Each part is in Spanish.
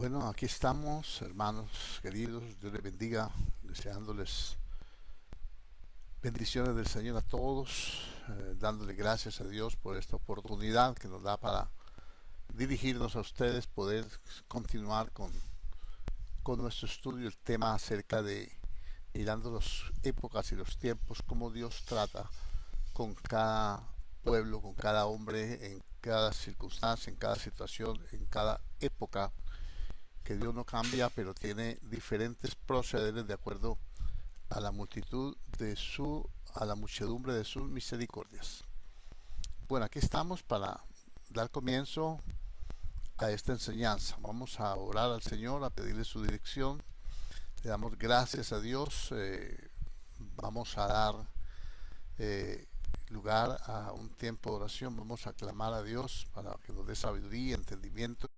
Bueno, aquí estamos, hermanos queridos. Dios les bendiga, deseándoles bendiciones del Señor a todos, dándole gracias a Dios por esta oportunidad que nos da para dirigirnos a ustedes, poder continuar con nuestro estudio, el tema acerca de mirando las épocas y los tiempos, cómo Dios trata con cada pueblo, con cada hombre, en cada circunstancia, en cada situación, en cada época, que Dios no cambia, pero tiene diferentes procederes de acuerdo a la multitud de a la muchedumbre de sus misericordias. Bueno, aquí estamos para dar comienzo a esta enseñanza. Vamos a orar al Señor, a pedirle su dirección. Le damos gracias a Dios. Vamos a dar eh, lugar a un tiempo de oración. Vamos a clamar a Dios para que nos dé sabiduría, entendimiento,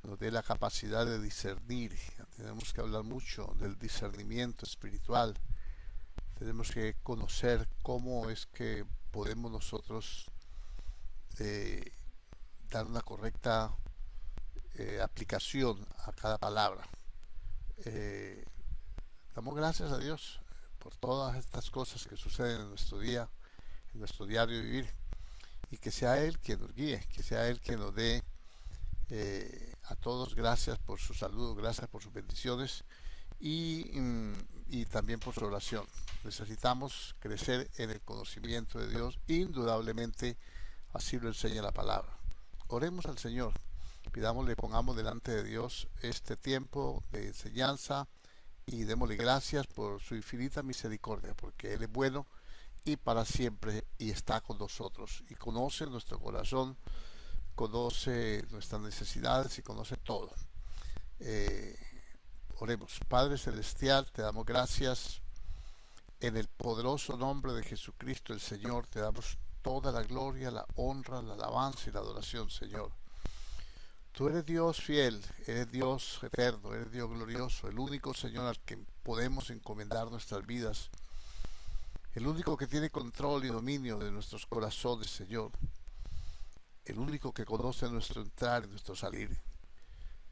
nos dé la capacidad de discernir. Tenemos que hablar mucho del discernimiento espiritual. Tenemos que conocer cómo es que podemos nosotros eh, dar una correcta aplicación a cada palabra. Eh, Damos gracias a Dios por todas estas cosas que suceden en nuestro día, en nuestro diario vivir, y que sea Él quien nos guíe, que sea Él quien nos dé a todos. Gracias por su saludo, gracias por sus bendiciones y también por su oración. Necesitamos crecer en el conocimiento de Dios, indudablemente así lo enseña la palabra. Oremos al Señor, pidámosle, pongamos delante de Dios este tiempo de enseñanza y démosle gracias por su infinita misericordia, porque Él es bueno y para siempre y está con nosotros y conoce nuestro corazón, conoce nuestras necesidades y conoce todo. Eh, Oremos. Padre Celestial, te damos gracias en el poderoso nombre de Jesucristo el Señor. Te damos toda la gloria, la honra, la alabanza y la adoración, Señor. Tú eres Dios fiel, eres Dios eterno, eres Dios glorioso, el único Señor al que podemos encomendar nuestras vidas, el único que tiene control y dominio de nuestros corazones, Señor, el único que conoce nuestro entrar y nuestro salir.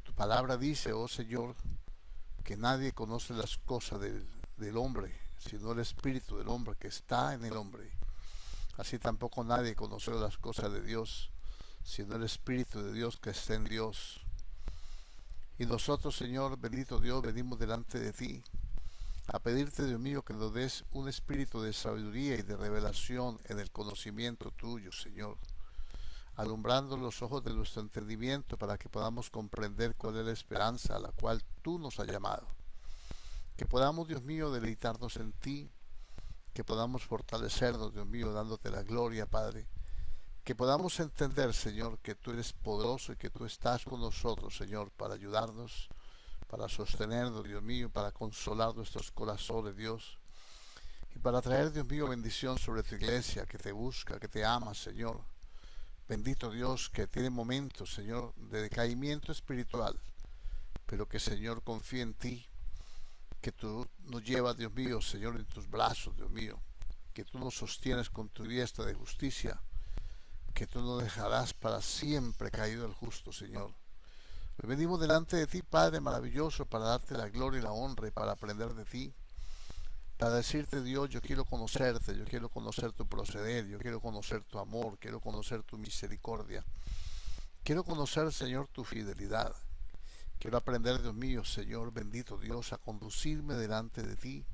Tu palabra dice, oh Señor, que nadie conoce las cosas del hombre, sino el espíritu del hombre que está en el hombre. Así tampoco nadie conoce las cosas de Dios, sino el espíritu de Dios que está en Dios. Y nosotros, Señor, bendito Dios, venimos delante de ti a pedirte, Dios mío, que nos des un espíritu de sabiduría y de revelación en el conocimiento tuyo, Señor, alumbrando los ojos de nuestro entendimiento para que podamos comprender cuál es la esperanza a la cual tú nos has llamado. Que podamos, Dios mío, deleitarnos en ti, que podamos fortalecernos, Dios mío, dándote la gloria, Padre. Que podamos entender, Señor, que tú eres poderoso y que tú estás con nosotros, Señor, para ayudarnos, para sostenernos, Dios mío, para consolar nuestros corazones, Dios, y para traer, Dios mío, bendición sobre tu iglesia que te busca, que te ama, Señor. Bendito Dios, que tiene momentos, Señor, de decaimiento espiritual, pero que, Señor, confía en ti, que tú nos llevas, Dios mío, Señor, en tus brazos, Dios mío, que tú nos sostienes con tu diestra de justicia, que tú no dejarás para siempre caído el justo, Señor. Venimos delante de ti, Padre maravilloso, para darte la gloria y la honra y para aprender de ti, para decirte, Dios, yo quiero conocerte, yo quiero conocer tu proceder, yo quiero conocer tu amor, quiero conocer tu misericordia, quiero conocer, Señor, tu fidelidad. Quiero aprender, Dios mío, Señor, bendito Dios, a conducirme delante de ti.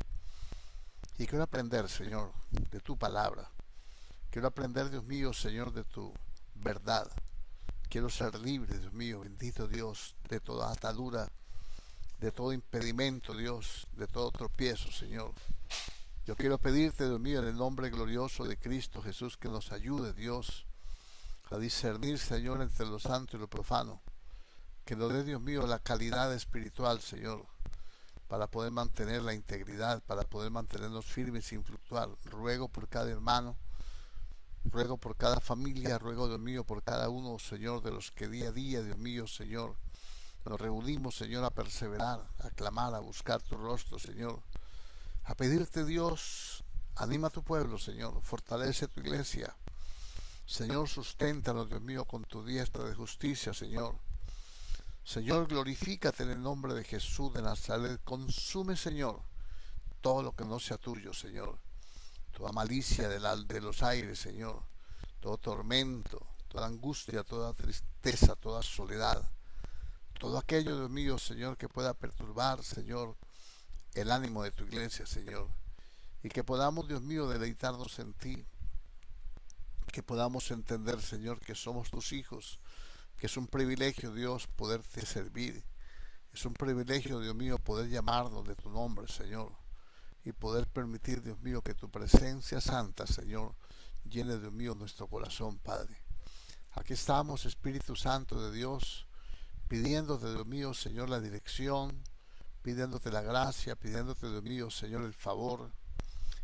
Y quiero aprender, Señor, de tu palabra. Quiero aprender, Dios mío, Señor, de tu verdad. Quiero ser libre, Dios mío, bendito Dios, de toda atadura, de todo impedimento, Dios, de todo tropiezo, Señor. Yo quiero pedirte, Dios mío, en el nombre glorioso de Cristo Jesús, que nos ayude, Dios, a discernir, Señor, entre lo santo y lo profano. Que nos dé, Dios mío, la calidad espiritual, Señor, para poder mantener la integridad, para poder mantenernos firmes sin fluctuar. Ruego por cada hermano, ruego por cada familia, ruego, Dios mío, por cada uno, Señor, de los que día a día, Dios mío, Señor, nos reunimos, Señor, a perseverar, a clamar, a buscar tu rostro, Señor, a pedirte, Dios, anima a tu pueblo, Señor, fortalece tu iglesia, Señor, susténtanos, Dios mío, con tu diestra de justicia, Señor. Señor, glorifícate en el nombre de Jesús de Nazaret. Consume, Señor, todo lo que no sea tuyo, Señor. Toda malicia de los aires, Señor. Todo tormento, toda angustia, toda tristeza, toda soledad. Todo aquello, Dios mío, Señor, que pueda perturbar, Señor, el ánimo de tu iglesia, Señor. Y que podamos, Dios mío, deleitarnos en ti. Que podamos entender, Señor, que somos tus hijos. Que es un privilegio, Dios, poderte servir. Es un privilegio, Dios mío, poder llamarnos de tu nombre, Señor. Y poder permitir, Dios mío, que tu presencia santa, Señor, llene, Dios mío, nuestro corazón, Padre. Aquí estamos, Espíritu Santo de Dios, pidiéndote, Dios mío, Señor, la dirección, pidiéndote la gracia, pidiéndote, Dios mío, Señor, el favor,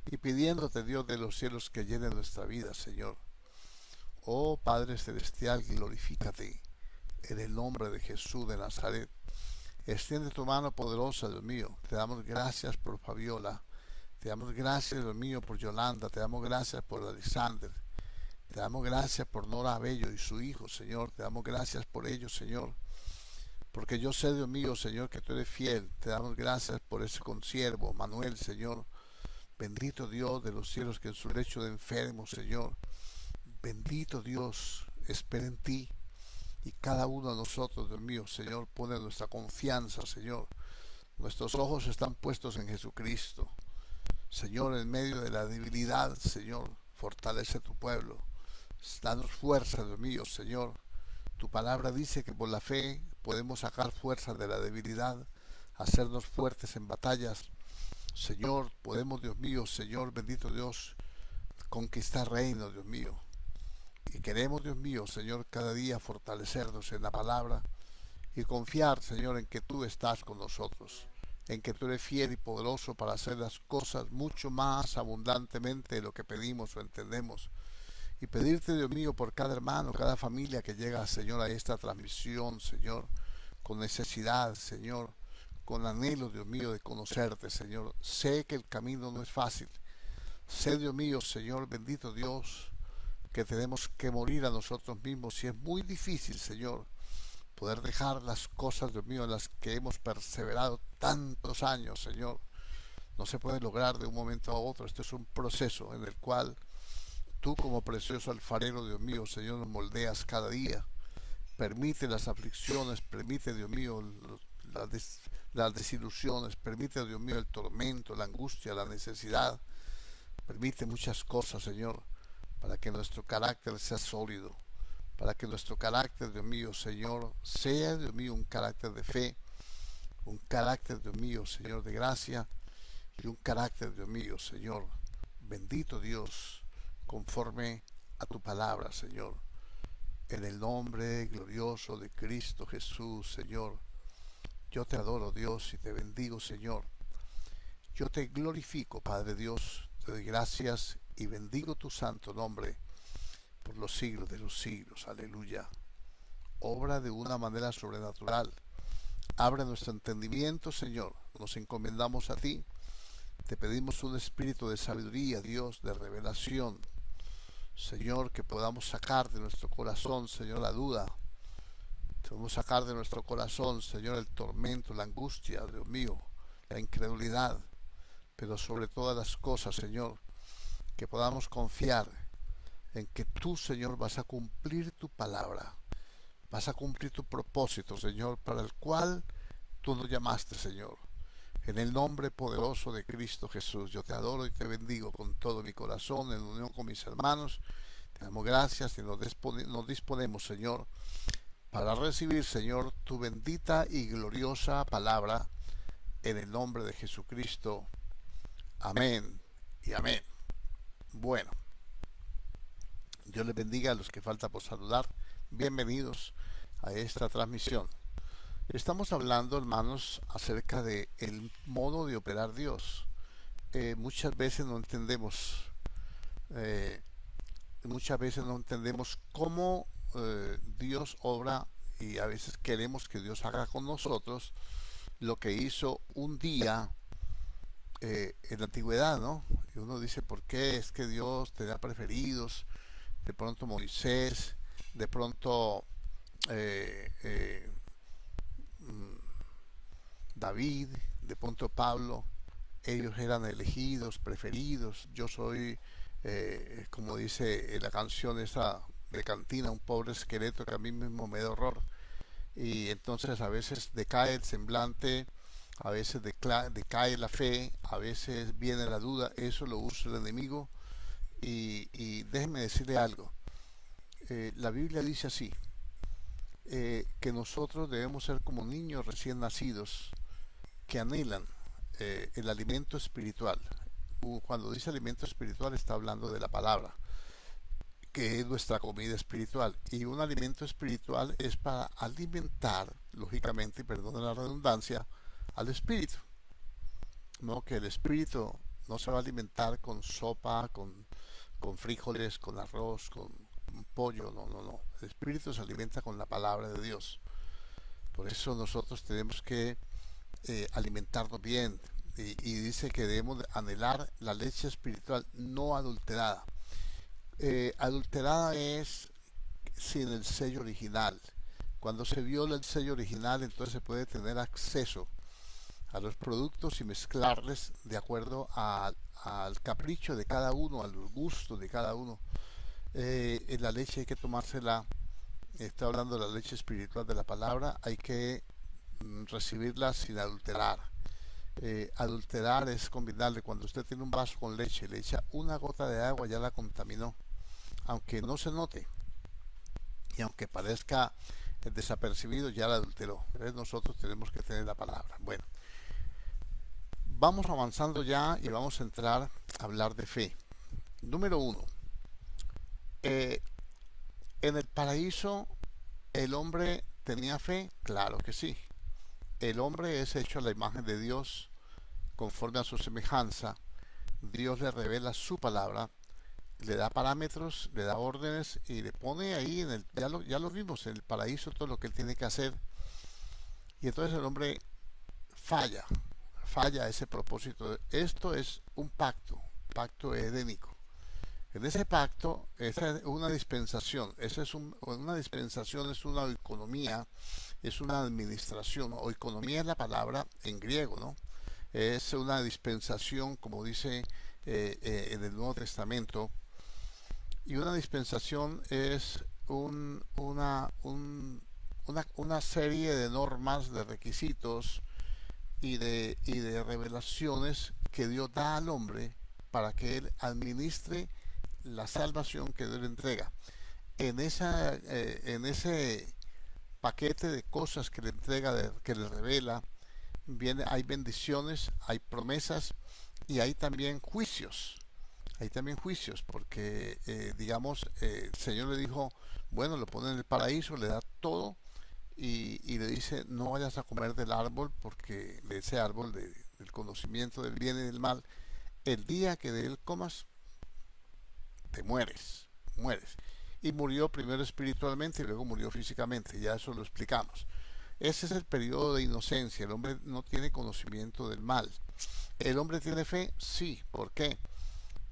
y pidiéndote, Dios de los cielos, que llene nuestra vida, Señor. Oh Padre Celestial, glorifícate en el nombre de Jesús de Nazaret. Extiende tu mano poderosa, Dios mío. Te damos gracias por Fabiola. Te damos gracias, Dios mío, por Yolanda. Te damos gracias por Alexander. Te damos gracias por Nora Bello y su hijo, Señor. Te damos gracias por ellos, Señor. Porque yo sé, Dios mío, Señor, que tú eres fiel. Te damos gracias por ese consiervo, Manuel, Señor. Bendito Dios de los cielos, que en su lecho de enfermo, Señor. Bendito Dios, espera en ti. Y cada uno de nosotros, Dios mío, Señor, pone nuestra confianza, Señor. Nuestros ojos están puestos en Jesucristo. Señor, en medio de la debilidad, Señor, fortalece tu pueblo. Danos fuerza, Dios mío, Señor. Tu palabra dice que por la fe podemos sacar fuerza de la debilidad, hacernos fuertes en batallas. Señor, podemos, Dios mío, Señor, bendito Dios, conquistar reino, Dios mío. Y queremos, Dios mío, Señor, cada día fortalecernos en la palabra y confiar, Señor, en que tú estás con nosotros, en que tú eres fiel y poderoso para hacer las cosas mucho más abundantemente de lo que pedimos o entendemos. Y pedirte, Dios mío, por cada hermano, cada familia que llega, Señor, a esta transmisión, Señor, con necesidad, Señor, con anhelo, Dios mío, de conocerte, Señor. Sé que el camino no es fácil. Sé, Dios mío, Señor, bendito Dios, que tenemos que morir a nosotros mismos. Y es muy difícil, Señor, poder dejar las cosas, Dios mío, en las que hemos perseverado tantos años, Señor. No se puede lograr de un momento a otro. Esto es un proceso en el cual tú, como precioso alfarero, Dios mío, Señor, nos moldeas cada día. Permite las aflicciones, permite, Dios mío, las desilusiones, permite, Dios mío, el tormento, la angustia, la necesidad. Permite muchas cosas, Señor, para que nuestro carácter sea sólido, para que nuestro carácter, Dios mío, Señor, sea, Dios mío, un carácter de fe, un carácter, Dios mío, Señor, de gracia, y un carácter, Dios mío, Señor, bendito Dios, conforme a tu palabra, Señor, en el nombre glorioso de Cristo Jesús, Señor. Yo te adoro, Dios, y te bendigo, Señor. Yo te glorifico, Padre Dios, te doy gracias y bendigo tu santo nombre por los siglos de los siglos. Aleluya. Obra de una manera sobrenatural. Abre nuestro entendimiento, Señor. Nos encomendamos a ti. Te pedimos un espíritu de sabiduría, Dios, de revelación. Señor, que podamos sacar de nuestro corazón, Señor, la duda. Podemos sacar de nuestro corazón, Señor, el tormento, la angustia, Dios mío, la incredulidad. Pero sobre todas las cosas, Señor, que podamos confiar en que tú, Señor, vas a cumplir tu palabra. Vas a cumplir tu propósito, Señor, para el cual tú nos llamaste, Señor. En el nombre poderoso de Cristo Jesús, yo te adoro y te bendigo con todo mi corazón, en unión con mis hermanos. Te damos gracias y nos disponemos, Señor, para recibir, Señor, tu bendita y gloriosa palabra, en el nombre de Jesucristo. Amén y amén. Bueno, Dios les bendiga a los que falta por saludar. Bienvenidos a esta transmisión. Estamos hablando, hermanos, acerca de el modo de operar Dios. Muchas veces no entendemos cómo Dios obra, y a veces queremos que Dios haga con nosotros lo que hizo un día en la antigüedad, ¿no? Y uno dice, ¿por qué es que Dios tenía preferidos? De pronto Moisés, de pronto David, de pronto Pablo, ellos eran elegidos, preferidos. Yo soy, como dice la canción esa de Cantina, un pobre esqueleto que a mí mismo me da horror. Y entonces a veces decae el semblante, a veces decae la fe, a veces viene la duda. Eso lo usa el enemigo. Y déjenme decirle algo. La Biblia dice así, que nosotros debemos ser como niños recién nacidos que anhelan el alimento espiritual. Cuando dice alimento espiritual está hablando de la palabra, que es nuestra comida espiritual. Y un alimento espiritual es para alimentar, lógicamente, y perdone la redundancia, al espíritu. No que el espíritu no se va a alimentar con sopa, con frijoles, con arroz, con pollo, no, no, no. El espíritu se alimenta con la palabra de Dios. Por eso nosotros tenemos que alimentarnos bien. Y dice que debemos anhelar la leche espiritual no adulterada. Adulterada es sin el sello original. Cuando se viola el sello original, entonces se puede tener acceso a los productos y mezclarles de acuerdo al capricho de cada uno, al gusto de cada uno. En la leche hay que tomársela, está hablando de la leche espiritual de la palabra, hay que recibirla sin adulterar. Adulterar es combinarle. Cuando usted tiene un vaso con leche, le echa una gota de agua, ya la contaminó, aunque no se note y aunque parezca desapercibido, ya la adulteró. Entonces nosotros tenemos que tener la palabra. Bueno, vamos avanzando ya y vamos a entrar a hablar de fe. Número uno, en el paraíso el hombre tenía fe, claro que sí. El hombre es hecho a la imagen de Dios, conforme a su semejanza. Dios le revela su palabra, le da parámetros, le da órdenes y le pone ahí ya lo vimos, en el paraíso todo lo que él tiene que hacer. Y entonces el hombre falla ese propósito. Esto es un pacto edénico. En ese pacto, esa es una dispensación, una dispensación es una economía, es una administración. Oikonomía es la palabra en griego, ¿no? Es una dispensación, como dice en el Nuevo Testamento. Y una dispensación es una serie de normas, de requisitos y de revelaciones que Dios da al hombre para que él administre la salvación que Dios le entrega. En ese paquete de cosas que le entrega, que le revela, hay bendiciones, hay promesas y hay también juicios. Hay también juicios porque, digamos, el Señor le dijo, bueno, lo pone en el paraíso, le da todo y le dice, no vayas a comer del árbol, porque de ese árbol del conocimiento del bien y del mal, el día que de él comas, te mueres. Y murió primero espiritualmente y luego murió físicamente, ya eso lo explicamos. Ese es el periodo de inocencia, el hombre no tiene conocimiento del mal. ¿El hombre tiene fe? Sí. ¿Por qué?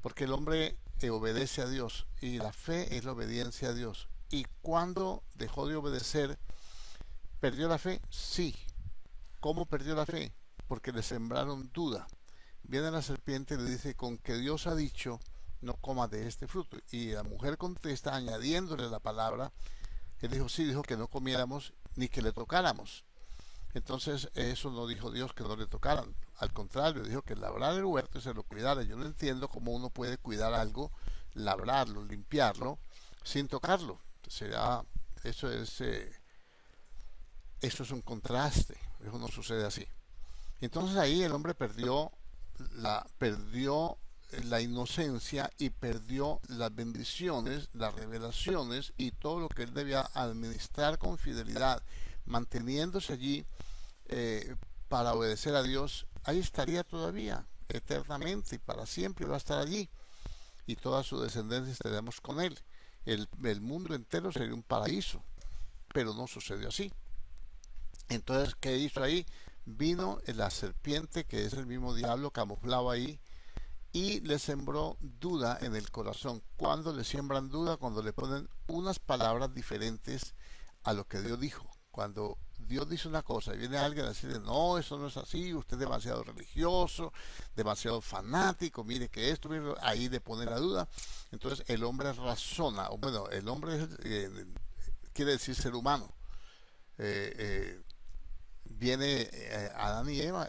Porque el hombre obedece a Dios y la fe es la obediencia a Dios. ¿Y cuando dejó de obedecer, perdió la fe? Sí. ¿Cómo perdió la fe? Porque le sembraron duda. Viene la serpiente y le dice, con que Dios ha dicho, no comas de este fruto. Y la mujer contesta añadiéndole la palabra. Él dijo, sí, dijo que no comiéramos ni que le tocáramos. Entonces eso no dijo Dios que no le tocaran. Al contrario, dijo que labrar el huerto y se lo cuidara. Yo no entiendo cómo uno puede cuidar algo, labrarlo, limpiarlo, sin tocarlo. Eso es un contraste. Eso no sucede así. Entonces ahí el hombre perdió la inocencia y perdió las bendiciones, las revelaciones y todo lo que él debía administrar con fidelidad, manteniéndose allí para obedecer a Dios. Ahí estaría todavía eternamente y para siempre va a estar allí y toda su descendencia estaremos con él. El mundo entero sería un paraíso, pero no sucedió así. Entonces, ¿qué hizo ahí? Vino la serpiente, que es el mismo diablo camuflado ahí, y le sembró duda en el corazón. ¿Cuándo le siembran duda? Cuando le ponen unas palabras diferentes a lo que Dios dijo. Cuando Dios dice una cosa y viene alguien a decirle, no, eso no es así, usted es demasiado religioso, demasiado fanático, mire que esto, mire, ahí le pone la duda. Entonces el hombre razona, o bueno, el hombre quiere decir ser humano. Eh, eh, Viene Adán y Eva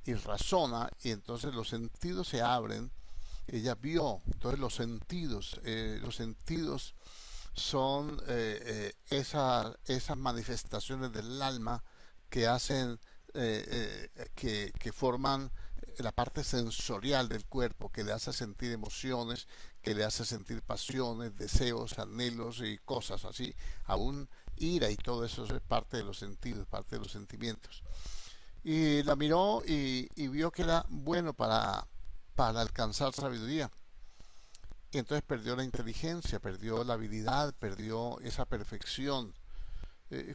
y razona, y entonces los sentidos se abren. Ella vio, entonces los sentidos son esas manifestaciones del alma que hacen, que forman la parte sensorial del cuerpo, que le hace sentir emociones, que le hace sentir pasiones, deseos, anhelos y cosas así, aún ira, y todo eso es parte de los sentidos, parte de los sentimientos. Y la miró y vio que era bueno para alcanzar sabiduría. Y entonces perdió la inteligencia, perdió la habilidad, perdió esa perfección.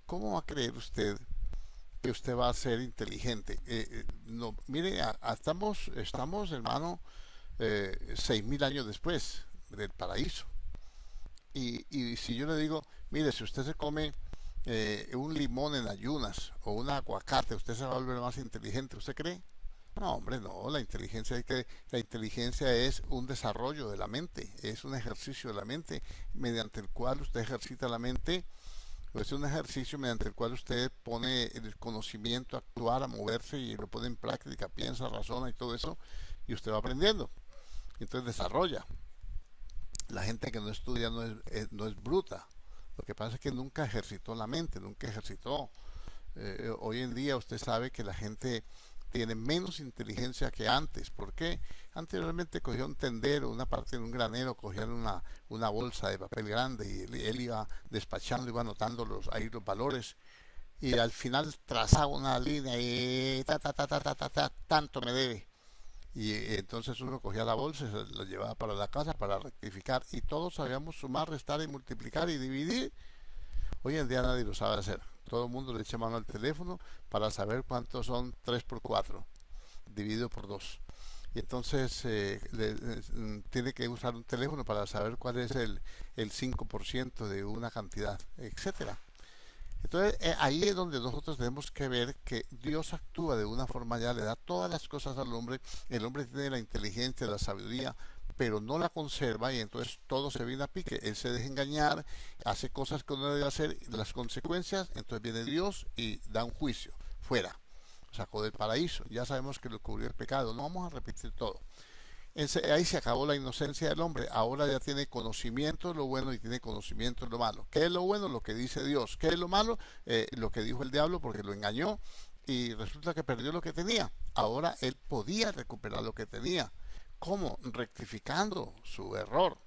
¿Cómo va a creer usted que usted va a ser inteligente? No, mire, estamos, hermano, 6.000 años después del paraíso. Y si yo le digo, mire, si usted se come un limón en ayunas o un aguacate, usted se va a volver más inteligente, ¿usted cree? No, hombre, no, la inteligencia es un desarrollo de la mente, es un ejercicio de la mente mediante el cual usted ejercita la mente, es un ejercicio mediante el cual usted pone el conocimiento a actuar, a moverse y lo pone en práctica, piensa, razona y todo eso, y usted va aprendiendo, entonces desarrolla. La gente que no estudia no es bruta, lo que pasa es que nunca ejercitó la mente, nunca ejercitó. Hoy en día usted sabe que la gente tiene menos inteligencia que antes. ¿Por qué? Anteriormente cogía un tendero, una parte de un granero, cogían una bolsa de papel grande y él iba despachando, iba anotando ahí los valores, y al final trazaba una línea y tanto me debe. Y entonces uno cogía la bolsa y se la llevaba para la casa para rectificar, y todos sabíamos sumar, restar y multiplicar y dividir. Hoy en día nadie lo sabe hacer. Todo el mundo le echa mano al teléfono para saber cuántos son 3 por 4 dividido por 2. Y entonces tiene que usar un teléfono para saber cuál es el 5% de una cantidad, etcétera. Entonces ahí es donde nosotros tenemos que ver que Dios actúa de una forma, ya le da todas las cosas al hombre. El hombre tiene la inteligencia, la sabiduría, pero no la conserva, y entonces todo se viene a pique. Él se deja engañar, hace cosas que no debe hacer, las consecuencias, entonces viene Dios y da un juicio, fuera, sacó del paraíso. Ya sabemos que lo cubrió el pecado, no vamos a repetir todo. Ahí se acabó la inocencia del hombre. Ahora ya tiene conocimiento de lo bueno y tiene conocimiento de lo malo. ¿Qué es lo bueno? Lo que dice Dios. ¿Qué es lo malo? Lo que dijo el diablo, porque lo engañó y resulta que perdió lo que tenía. Ahora él podía recuperar lo que tenía. ¿Cómo? Rectificando su error,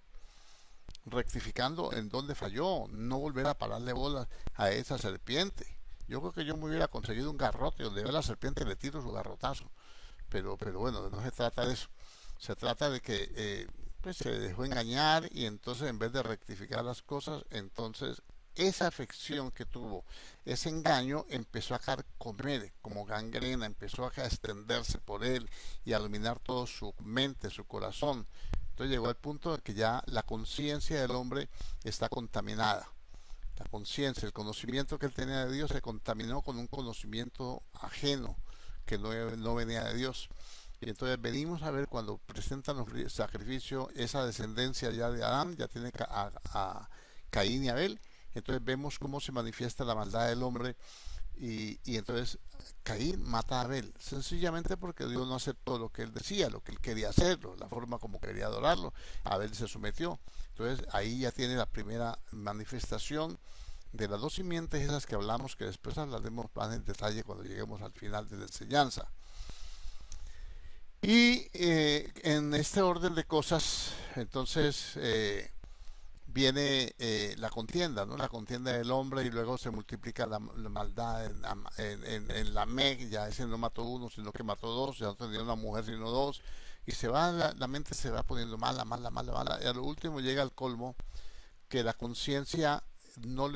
rectificando en donde falló, no volver a pararle bolas a esa serpiente. Yo creo que yo me hubiera conseguido un garrote donde ve la serpiente, le tiro su garrotazo. Pero bueno, no se trata de eso. Se trata de que pues se dejó engañar, y entonces en vez de rectificar las cosas, entonces esa afección que tuvo, ese engaño, empezó a carcomer como gangrena, empezó a extenderse por él y a dominar todo su mente, su corazón. Entonces llegó al punto de que ya la conciencia del hombre está contaminada. La conciencia, el conocimiento que él tenía de Dios se contaminó con un conocimiento ajeno que no venía de Dios. Y entonces venimos a ver, cuando presentan los sacrificios, esa descendencia ya de Adán, ya tiene a Caín y Abel. Entonces vemos cómo se manifiesta la maldad del hombre, y entonces Caín mata a Abel, sencillamente porque Dios no aceptó lo que él decía, lo que él quería hacerlo, la forma como quería adorarlo. Abel se sometió. Entonces ahí ya tiene la primera manifestación de las dos simientes esas que hablamos, que después hablaremos más en detalle cuando lleguemos al final de la enseñanza. Y en este orden de cosas, entonces viene la contienda, ¿no? La contienda del hombre, y luego se multiplica la maldad en Lamec. Ya ese no mató uno, sino que mató dos, ya no tenía una mujer sino dos, y la mente se va poniendo mala, mala, mala, mala, y a lo último llega al colmo, que la conciencia no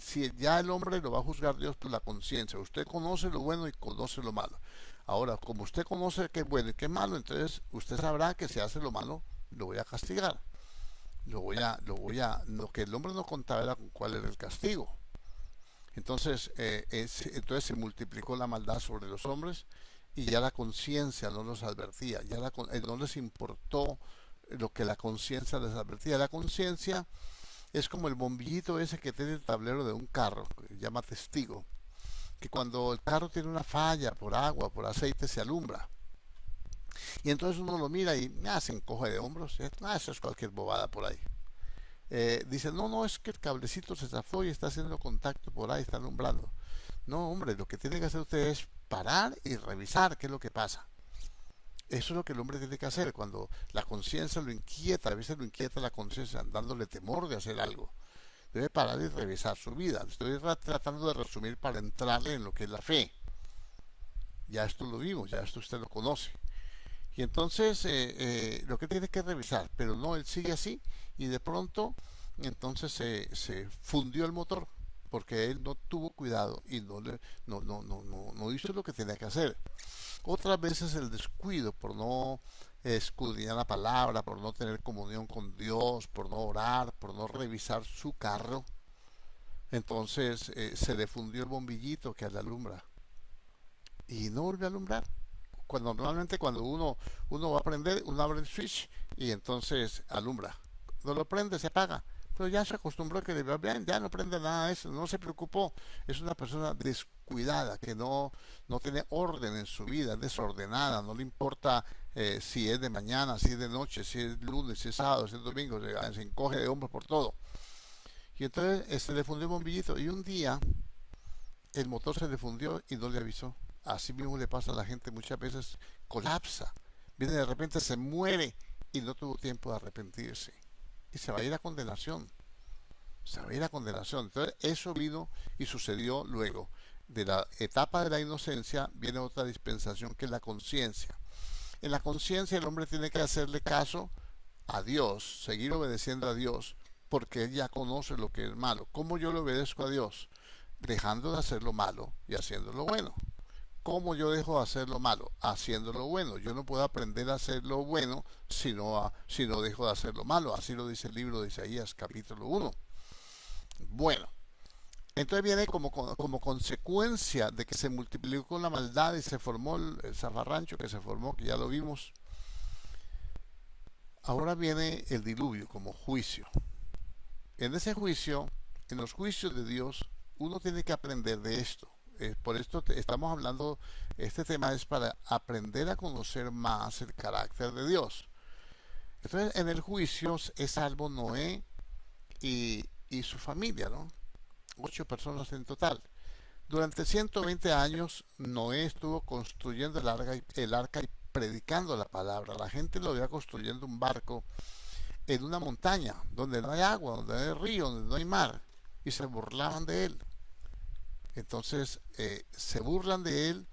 si ya el hombre lo va a juzgar Dios por la conciencia. Usted conoce lo bueno y conoce lo malo. Ahora, como usted conoce qué es bueno y qué es malo, entonces usted sabrá que si hace lo malo, lo voy a castigar. Lo que el hombre no contaba era con cuál era el castigo. Entonces se multiplicó la maldad sobre los hombres y ya la conciencia no los advertía, no les importó lo que la conciencia les advertía. La conciencia es como el bombillito ese que tiene el tablero de un carro, que se llama testigo, que cuando el carro tiene una falla por agua, por aceite, se alumbra. Y entonces uno lo mira y se encoge de hombros. Eso es cualquier bobada por ahí. Dice, no, no, es que el cablecito se zafó y está haciendo contacto por ahí, está alumbrando. No, hombre, lo que tiene que hacer usted es parar y revisar qué es lo que pasa. Eso es lo que el hombre tiene que hacer cuando la conciencia lo inquieta. A veces lo inquieta la conciencia dándole temor de hacer algo. Debe parar y revisar su vida. Estoy tratando de resumir para entrarle en lo que es la fe. Ya esto lo vimos, ya esto usted lo conoce. Y entonces lo que tiene que revisar, pero no, él sigue así y de pronto entonces se fundió el motor porque él no tuvo cuidado y no hizo lo que tenía que hacer. Otras veces el descuido por no escudriñar la palabra, por no tener comunión con Dios, por no orar, por no revisar su carro, entonces se le fundió el bombillito que le alumbra y no vuelve a alumbrar. Normalmente cuando uno va a prender, uno abre el switch y entonces alumbra. Cuando lo prende se apaga. Pero ya se acostumbró a que le va bien, ya no prende nada de eso, no se preocupó. Es una persona descuidada, que no tiene orden en su vida, desordenada, no le importa si es de mañana, si es de noche, si es lunes, si es sábado, si es domingo, se encoge de hombros por todo. Y entonces se le fundió un bombillito y un día el motor se le fundió y no le avisó. Así mismo le pasa a la gente, muchas veces colapsa, viene de repente, se muere y no tuvo tiempo de arrepentirse. Y se va a ir a condenación, se va a ir a condenación. Entonces eso vino y sucedió luego. De la etapa de la inocencia viene otra dispensación que es la conciencia. En la conciencia el hombre tiene que hacerle caso a Dios, seguir obedeciendo a Dios, porque él ya conoce lo que es malo. ¿Cómo yo le obedezco a Dios? Dejando de hacer lo malo y haciendo lo bueno. ¿Cómo yo dejo de hacer lo malo? Haciendo lo bueno. Yo no puedo aprender a hacer lo bueno si no dejo de hacer lo malo. Así lo dice el libro de Isaías, capítulo 1. Bueno, entonces viene como consecuencia de que se multiplicó la maldad y se formó el zafarrancho que se formó, que ya lo vimos. Ahora viene el diluvio como juicio. En ese juicio, en los juicios de Dios, uno tiene que aprender de esto. Por esto estamos hablando, este tema es para aprender a conocer más el carácter de Dios. Entonces, en el juicio es salvo Noé y su familia, ¿no? 8 personas en total. Durante 120 años, Noé estuvo construyendo el arca y predicando la palabra. La gente lo veía construyendo un barco en una montaña, donde no hay agua, donde no hay río, donde no hay mar, y se burlaban de él. Entonces se burlan de él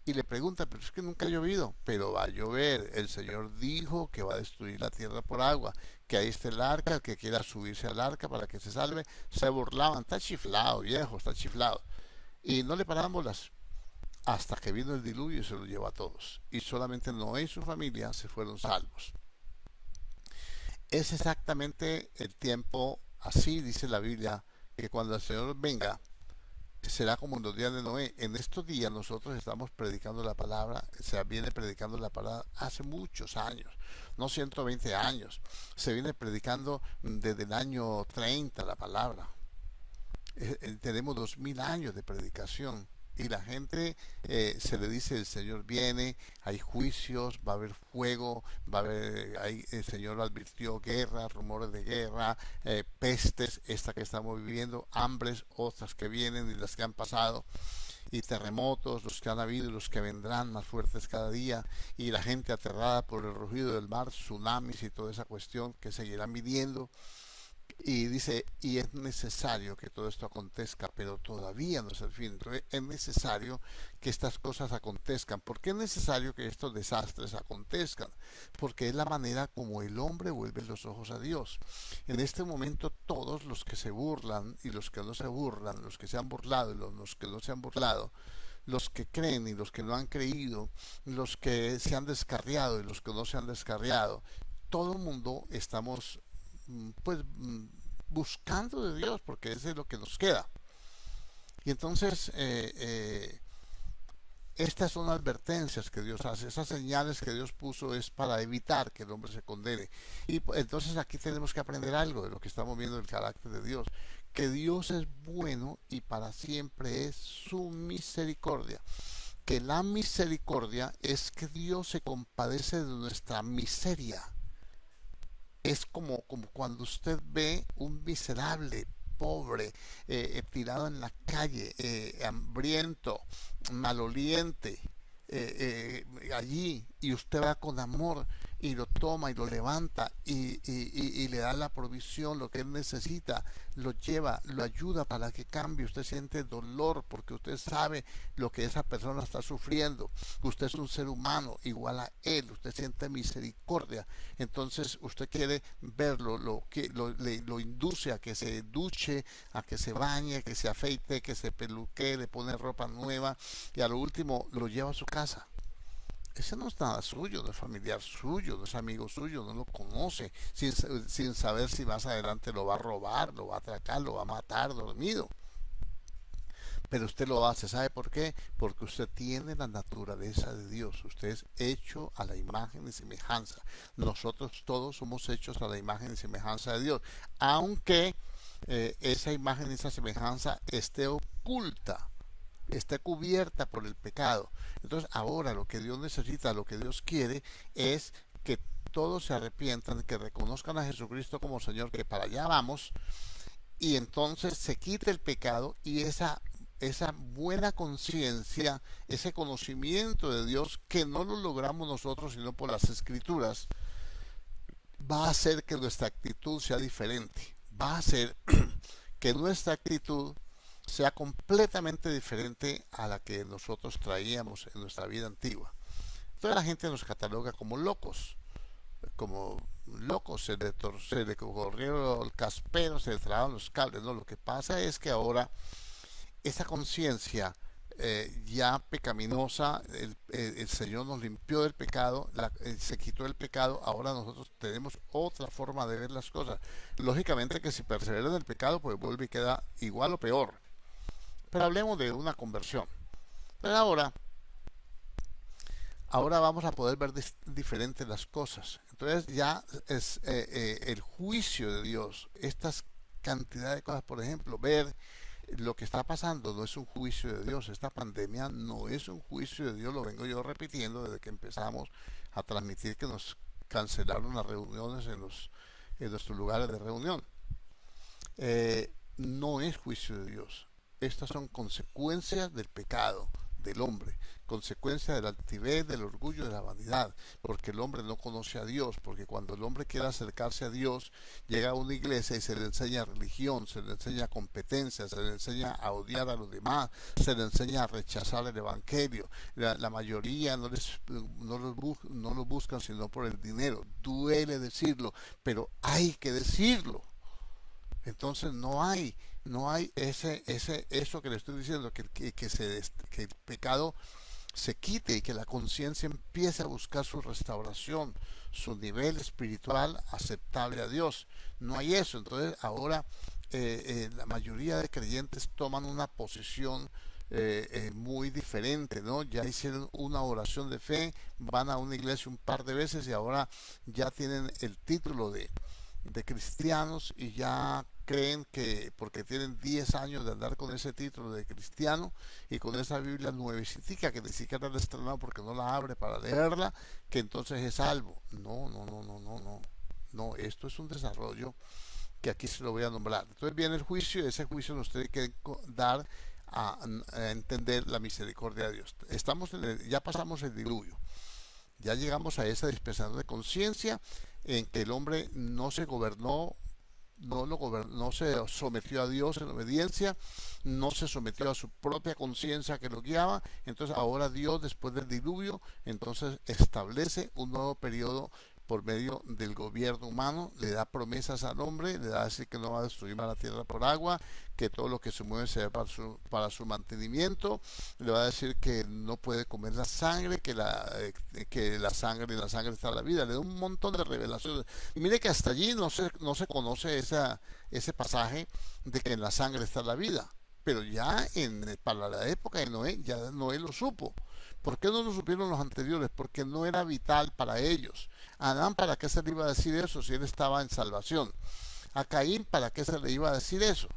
y le preguntan, pero es que nunca ha llovido, pero va a llover. El Señor dijo que va a destruir la tierra por agua, que ahí está el arca, el que quiera subirse al arca para que se salve. Se burlaban, está chiflado, viejo, está chiflado. Y no le paraban bolas hasta que vino el diluvio y se los llevó a todos. Y solamente Noé y su familia se fueron salvos. Es exactamente el tiempo, así dice la Biblia, que cuando el Señor venga, será como en los días de Noé. En estos días nosotros estamos predicando la palabra, se viene predicando la palabra hace muchos años, no 120 años, se viene predicando desde el año 30 la palabra. Tenemos 2000 años de predicación y la gente se le dice el Señor viene, hay juicios, va a haber fuego, el Señor advirtió guerra, rumores de guerra, pestes, esta que estamos viviendo, hambres, otras que vienen y las que han pasado, y terremotos, los que han habido y los que vendrán más fuertes cada día, y la gente aterrada por el rugido del mar, tsunamis y toda esa cuestión que seguirán viniendo. Y dice, y es necesario que todo esto acontezca, pero todavía no es el fin. Entonces, es necesario que estas cosas acontezcan. ¿Por qué es necesario que estos desastres acontezcan? Porque es la manera como el hombre vuelve los ojos a Dios. En este momento, todos los que se burlan y los que no se burlan, los que se han burlado y los que no se han burlado, los que creen y los que no han creído, los que se han descarriado y los que no se han descarriado, todo el mundo estamos pues buscando de Dios, porque eso es lo que nos queda. Y entonces, estas son advertencias que Dios hace, esas señales que Dios puso es para evitar que el hombre se condene. Y entonces aquí tenemos que aprender algo de lo que estamos viendo del carácter de Dios, que Dios es bueno y para siempre es su misericordia. Que la misericordia es que Dios se compadece de nuestra miseria. Es como cuando usted ve un miserable, pobre, tirado en la calle, hambriento, maloliente, allí, y usted va con amor y lo toma y lo levanta y le da la provisión, lo que él necesita, lo lleva, lo ayuda para que cambie. Usted siente dolor porque usted sabe lo que esa persona está sufriendo. Usted es un ser humano igual a él, usted siente misericordia. Entonces usted quiere verlo, lo induce a que se duche, a que se bañe, que se afeite, que se peluquee, le pone ropa nueva y a lo último lo lleva a su casa. Ese no es nada suyo, no es familiar suyo, no es amigo suyo, no lo conoce, sin saber si más adelante lo va a robar, lo va a atracar, lo va a matar dormido. Pero usted lo hace, ¿sabe por qué? Porque usted tiene la naturaleza de Dios, usted es hecho a la imagen y semejanza. Nosotros todos somos hechos a la imagen y semejanza de Dios, aunque esa imagen y esa semejanza esté oculta, está cubierta por el pecado. Entonces ahora lo que Dios necesita, lo que Dios quiere es que todos se arrepientan, que reconozcan a Jesucristo como Señor, que para allá vamos, y entonces se quite el pecado y esa buena conciencia, ese conocimiento de Dios que no lo logramos nosotros sino por las escrituras, va a hacer que nuestra actitud sea diferente, va a hacer que nuestra actitud sea completamente diferente a la que nosotros traíamos en nuestra vida antigua. Toda la gente nos cataloga como locos, se le corrieron el caspero, se le trabaron los cables, ¿no? Lo que pasa es que ahora esa conciencia ya pecaminosa, el Señor nos limpió del pecado, se quitó el pecado, ahora nosotros tenemos otra forma de ver las cosas. Lógicamente que si persevera en el pecado, pues vuelve y queda igual o peor. Pero hablemos de una conversión. Pero ahora vamos a poder ver diferentes las cosas. Entonces ya es el juicio de Dios, estas cantidad de cosas, por ejemplo, ver lo que está pasando no es un juicio de Dios, esta pandemia no es un juicio de Dios, lo vengo yo repitiendo desde que empezamos a transmitir que nos cancelaron las reuniones en nuestros lugares de reunión. No es juicio de Dios, estas son consecuencias del pecado del hombre, consecuencia de la altivez, del orgullo, de la vanidad, porque el hombre no conoce a Dios, porque cuando el hombre quiere acercarse a Dios, llega a una iglesia y se le enseña religión, se le enseña competencia, se le enseña a odiar a los demás, se le enseña a rechazar el evangelio. La mayoría no los buscan sino por el dinero, duele decirlo, pero hay que decirlo. Entonces no hay eso que le estoy diciendo, que el pecado se quite y que la conciencia empiece a buscar su restauración, su nivel espiritual aceptable a Dios. No hay eso. Entonces ahora la mayoría de creyentes toman una posición muy diferente, ¿no? Ya hicieron una oración de fe, van a una iglesia un par de veces y ahora ya tienen el título de cristianos y ya creen que porque tienen 10 años de andar con ese título de cristiano y con esa Biblia nuevecita que ni siquiera la ha estrenado porque no la abre para leerla, que entonces es salvo. No, no, no, no, no, no. No, esto es un desarrollo que aquí se lo voy a nombrar. Entonces viene el juicio y ese juicio nos tiene que dar a entender la misericordia de Dios. Ya pasamos el diluvio. Ya llegamos a esa dispensación de conciencia en que el hombre no se gobernó, no se sometió a Dios en obediencia, no se sometió a su propia conciencia que lo guiaba. Entonces ahora Dios, después del diluvio, entonces establece un nuevo periodo por medio del gobierno humano, le da promesas al hombre, le da a decir que no va a destruir a la tierra por agua, que todo lo que se mueve se ve para su mantenimiento, le va a decir que no puede comer la sangre, que la sangre está en la vida, le da un montón de revelaciones. Y mire que hasta allí no se conoce ese pasaje de que en la sangre está la vida. pero ya para la época de Noé, ya Noé lo supo. ¿Por qué no lo supieron los anteriores? Porque no era vital para ellos. A Adán, ¿para qué se le iba a decir eso si él estaba en salvación? A Caín, ¿para qué se le iba a decir eso?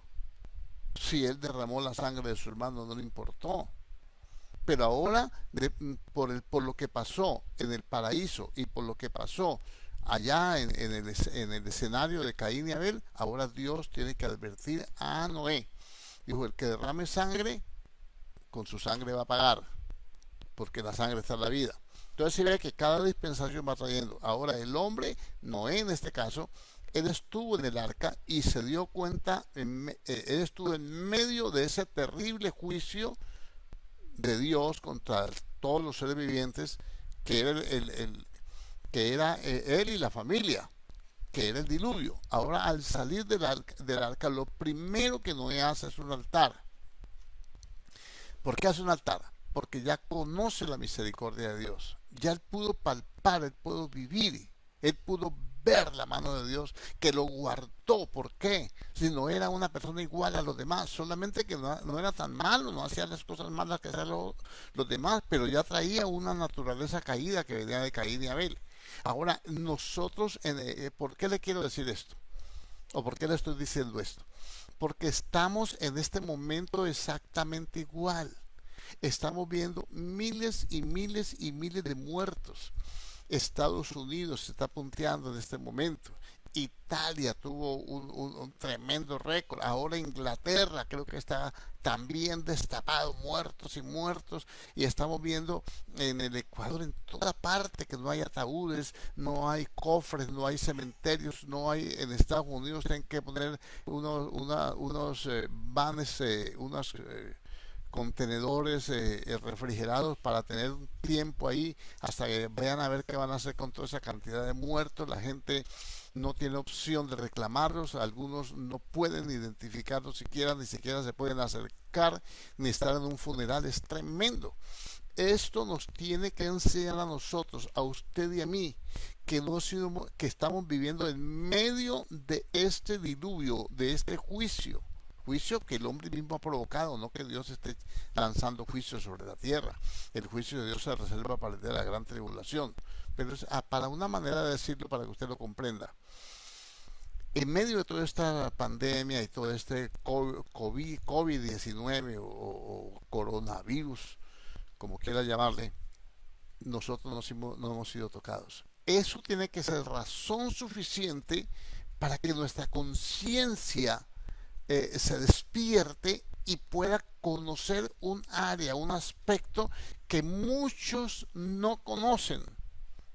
Si él derramó la sangre de su hermano, no le importó. Pero ahora, por lo que pasó en el paraíso y por lo que pasó allá en el escenario de Caín y Abel, ahora Dios tiene que advertir a Noé. Dijo, el que derrame sangre, con su sangre va a pagar, porque la sangre está en la vida. Entonces se ve que cada dispensación va trayendo. Ahora el hombre, Noé en este caso, él estuvo en el arca y se dio cuenta, él estuvo en medio de ese terrible juicio de Dios contra todos los seres vivientes, que era él y la familia, que era el diluvio. Ahora al salir del arca, lo primero que Noé hace es un altar. ¿Por qué hace un altar? Porque ya conoce la misericordia de Dios. Ya él pudo palpar, él pudo vivir, él pudo ver la mano de Dios que lo guardó. ¿Por qué? Si no era una persona igual a los demás, solamente que no era tan malo, no hacía las cosas malas que hacían los demás, pero ya traía una naturaleza caída que venía de Caín y Abel. Ahora, nosotros, ¿por qué le quiero decir esto? ¿O por qué le estoy diciendo esto? Porque estamos en este momento exactamente igual. Estamos viendo miles y miles y miles de muertos. Estados Unidos se está punteando en este momento. Italia tuvo un tremendo récord. Ahora Inglaterra creo que está también destapado, muertos y muertos. Y estamos viendo en el Ecuador, en toda parte, que no hay ataúdes, no hay cofres, no hay cementerios, no hay. En Estados Unidos tienen que poner unos vanes, unos contenedores refrigerados para tener un tiempo ahí hasta que vayan a ver qué van a hacer con toda esa cantidad de muertos. La gente no tiene opción de reclamarlos, algunos no pueden identificarlos siquiera, ni siquiera se pueden acercar ni estar en un funeral. Es tremendo. Esto nos tiene que enseñar a nosotros, a usted y a mí, que estamos viviendo en medio de este diluvio, de este juicio que el hombre mismo ha provocado, no que Dios esté lanzando juicio sobre la tierra. El juicio de Dios se reserva para el día de la gran tribulación, pero es para una manera de decirlo, para que usted lo comprenda. En medio de toda esta pandemia y todo este COVID-19 o coronavirus, como quiera llamarle, nosotros no hemos sido tocados. Eso tiene que ser razón suficiente para que nuestra conciencia se despierte y pueda conocer un área, un aspecto que muchos no conocen.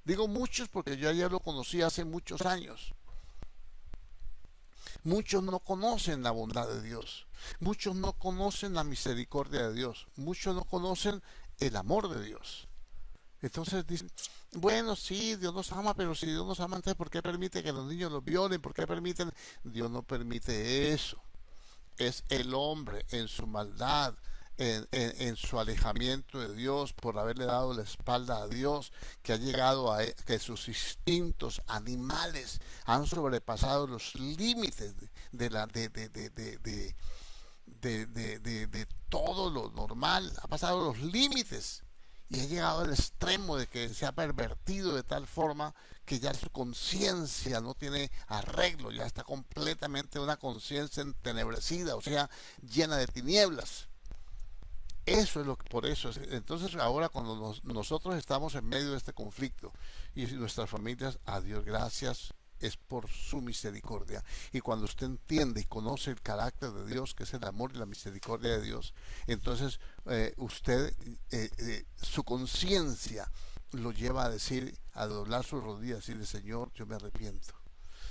Digo muchos porque yo ya lo conocí hace muchos años. Muchos no conocen la bondad de Dios. Muchos no conocen la misericordia de Dios. Muchos no conocen el amor de Dios. Entonces dicen, bueno, sí, Dios nos ama, pero si Dios nos ama, entonces ¿por qué permite que los niños los violen? ¿Por qué permiten? Dios no permite eso. Es el hombre en su maldad, en su alejamiento de Dios, por haberle dado la espalda a Dios, que ha llegado a que sus instintos animales han sobrepasado los límites de todo lo normal, ha pasado los límites y ha llegado al extremo de que se ha pervertido de tal forma que ya su conciencia no tiene arreglo, ya está completamente una conciencia entenebrecida, o sea, llena de tinieblas. Eso es lo que, por eso, entonces ahora cuando nosotros estamos en medio de este conflicto y nuestras familias, a Dios gracias, es por su misericordia. Y cuando usted entiende y conoce el carácter de Dios, que es el amor y la misericordia de Dios, entonces su conciencia lo lleva a decir, a doblar sus rodillas y decirle, Señor, yo me arrepiento.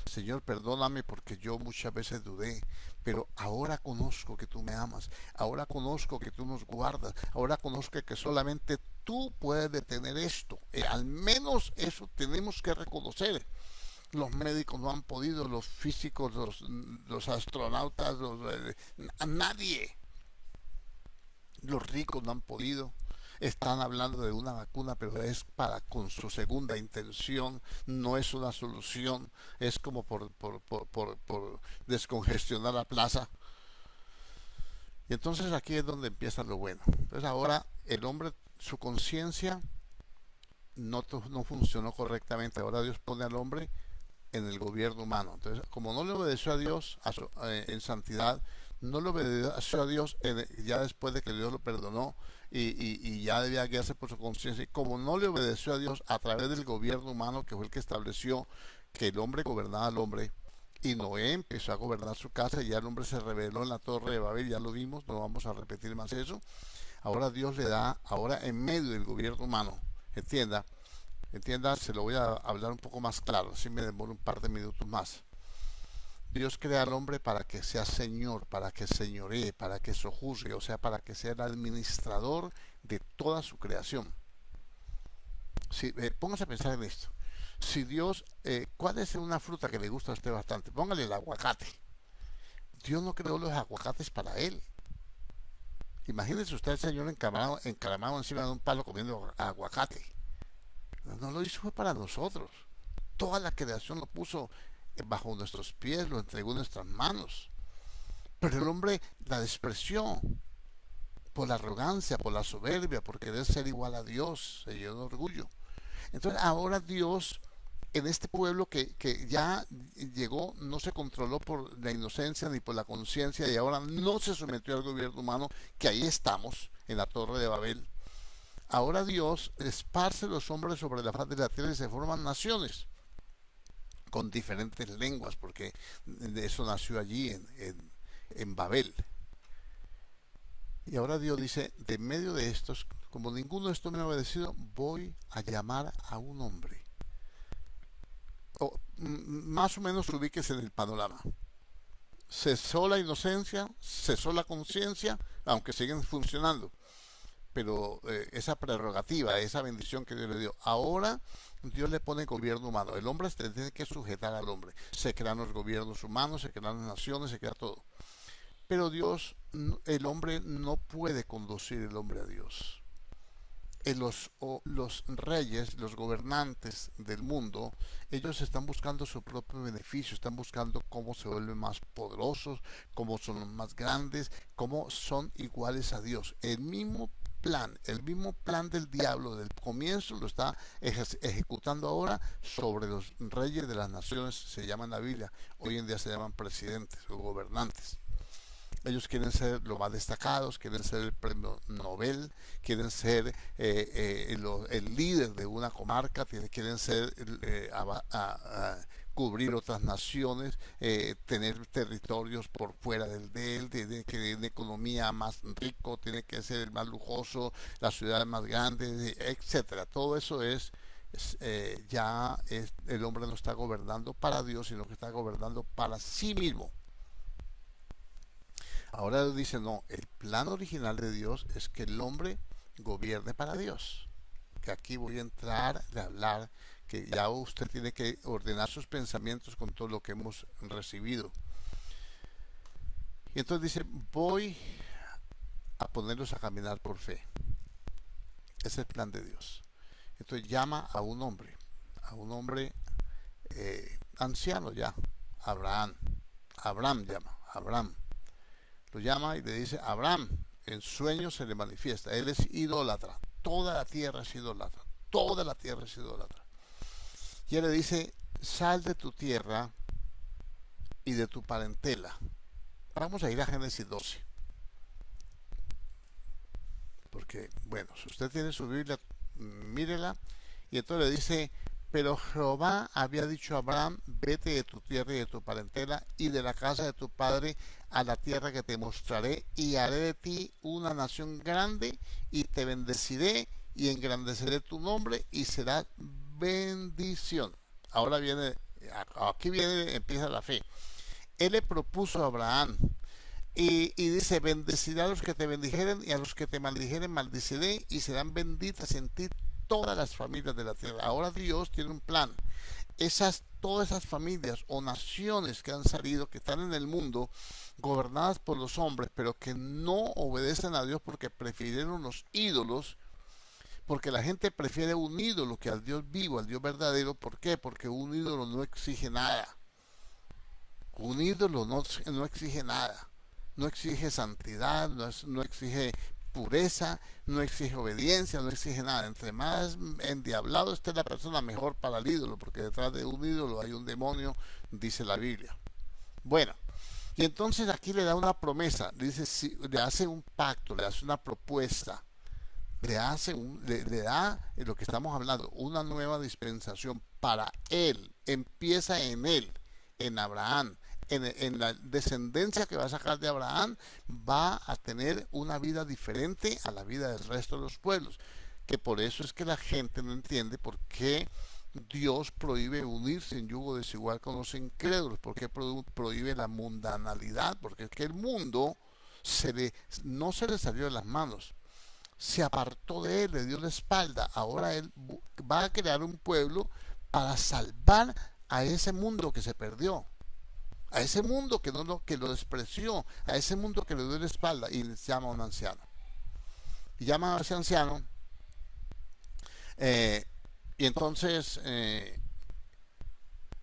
Señor, perdóname porque yo muchas veces dudé, pero ahora conozco que tú me amas, ahora conozco que tú nos guardas, ahora conozco que solamente tú puedes detener esto. Al menos eso tenemos que reconocer. Los médicos no han podido, los físicos, los astronautas, nadie. Los ricos no han podido. Están hablando de una vacuna, pero es con su segunda intención, no es una solución, es como por descongestionar la plaza. Y entonces aquí es donde empieza lo bueno. Entonces ahora el hombre, su conciencia no funcionó correctamente. Ahora Dios pone al hombre en el gobierno humano. Entonces, como no le obedeció a Dios en santidad, no le obedeció a Dios ya después de que Dios lo perdonó y ya debía guiarse por su conciencia, y como no le obedeció a Dios a través del gobierno humano, que fue el que estableció que el hombre gobernaba al hombre, y Noé empezó a gobernar su casa, y ya el hombre se rebeló en la torre de Babel, ya lo vimos, no vamos a repetir más eso. Ahora Dios le da, ahora en medio del gobierno humano, entienda, se lo voy a hablar un poco más claro, así me demoro un par de minutos más. Dios crea al hombre para que sea señor, para que señoree, para que sojuzgue, o sea, para que sea el administrador de toda su creación. Si, póngase a pensar en esto. Si Dios, ¿cuál es una fruta que le gusta a usted bastante? Póngale el aguacate. Dios no creó los aguacates para él. Imagínese usted el Señor encaramado encima de un palo comiendo aguacate. No lo hizo, fue para nosotros. Toda la creación lo puso bajo nuestros pies, lo entregó en nuestras manos. Pero el hombre la despreció por la arrogancia, por la soberbia, por querer ser igual a Dios, se llenó de orgullo. Entonces ahora Dios, en este pueblo que ya llegó, no se controló por la inocencia ni por la conciencia, y ahora no se sometió al gobierno humano, que ahí estamos, en la torre de Babel. Ahora Dios esparce los hombres sobre la faz de la tierra y se forman naciones con diferentes lenguas, porque de eso nació allí en Babel. Y ahora Dios dice, de medio de estos, como ninguno de estos me ha obedecido, voy a llamar a un hombre. Más o menos ubíquese en el panorama. Cesó la inocencia, cesó la conciencia, aunque siguen funcionando. Pero esa prerrogativa, esa bendición que Dios le dio, ahora Dios le pone gobierno humano. El hombre se tiene que sujetar al hombre. Se crean los gobiernos humanos, se crean las naciones, se crea todo. Pero Dios, el hombre no puede conducir el hombre a Dios. Los reyes, los gobernantes del mundo, ellos están buscando su propio beneficio, están buscando cómo se vuelven más poderosos, cómo son más grandes, cómo son iguales a Dios. El mismo plan del diablo del comienzo lo está ejecutando ahora sobre los reyes de las naciones, se llaman en la Biblia, hoy en día se llaman presidentes o gobernantes. Ellos quieren ser lo más destacados, quieren ser el premio Nobel, quieren ser el líder de una comarca, quieren ser cubrir otras naciones, tener territorios por fuera de él, tiene que tener una economía más rico, tiene que ser el más lujoso, las ciudades más grandes, etcétera. Todo eso el hombre no está gobernando para Dios, sino que está gobernando para sí mismo. Ahora Dios dice, no, el plan original de Dios es que el hombre gobierne para Dios. Que aquí voy a entrar a hablar, que ya usted tiene que ordenar sus pensamientos con todo lo que hemos recibido. Y entonces dice, voy a ponerlos a caminar por fe. Ese es el plan de Dios. Entonces llama a un hombre anciano ya, Abraham lo llama y le dice, Abraham, en sueños se le manifiesta, él es idólatra, toda la tierra es idólatra, y él le dice, sal de tu tierra y de tu parentela. Vamos a ir a Génesis 12, porque bueno, si usted tiene su Biblia, mírela. Y entonces le dice, pero Jehová había dicho a Abraham, vete de tu tierra y de tu parentela y de la casa de tu padre a la tierra que te mostraré, y haré de ti una nación grande, y te bendeciré y engrandeceré tu nombre, y será bendición. Ahora empieza la fe. Él le propuso a Abraham, y dice, bendeciré a los que te bendijeren, y a los que te maldijeren maldiciré, y serán benditas en ti todas las familias de la tierra. Ahora Dios tiene un plan. Todas esas familias o naciones que han salido, que están en el mundo, gobernadas por los hombres, pero que no obedecen a Dios porque prefirieron los ídolos, porque la gente prefiere un ídolo que al Dios vivo, al Dios verdadero. ¿Por qué? Porque un ídolo no exige nada. Un ídolo no exige nada. no exige santidad, no exige pureza, no exige obediencia, no exige nada. Entre más endiablado esté la persona, mejor para el ídolo, porque detrás de un ídolo hay un demonio, dice la Biblia. Bueno, y entonces aquí le da una promesa, dice, le hace un pacto, le hace una propuesta, le da lo que estamos hablando, una nueva dispensación para él, empieza en él, en Abraham, en la descendencia que va a sacar de Abraham, va a tener una vida diferente a la vida del resto de los pueblos, que por eso es que la gente no entiende por qué Dios prohíbe unirse en yugo desigual con los incrédulos, por qué prohíbe la mundanalidad, porque es que el mundo no se le salió de las manos, se apartó de él, le dio la espalda. Ahora él va a crear un pueblo para salvar a ese mundo que se perdió, a ese mundo que lo despreció, a ese mundo que le dio la espalda, y les llama a un anciano. Y llama a ese anciano, y entonces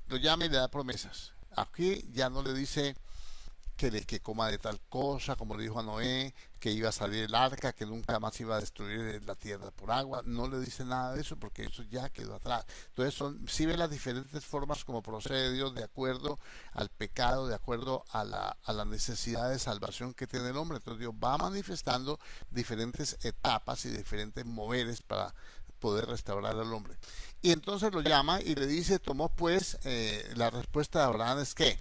lo llama y le da promesas. Aquí ya no le dice que coma de tal cosa, como le dijo a Noé, que iba a salir el arca, que nunca más iba a destruir la tierra por agua. No le dice nada de eso porque eso ya quedó atrás. Entonces sí ve las diferentes formas como procede Dios de acuerdo al pecado, de acuerdo a la necesidad de salvación que tiene el hombre. Entonces Dios va manifestando diferentes etapas y diferentes moveres para poder restaurar al hombre. Y entonces lo llama y le dice, tomó pues, la respuesta de Abraham es que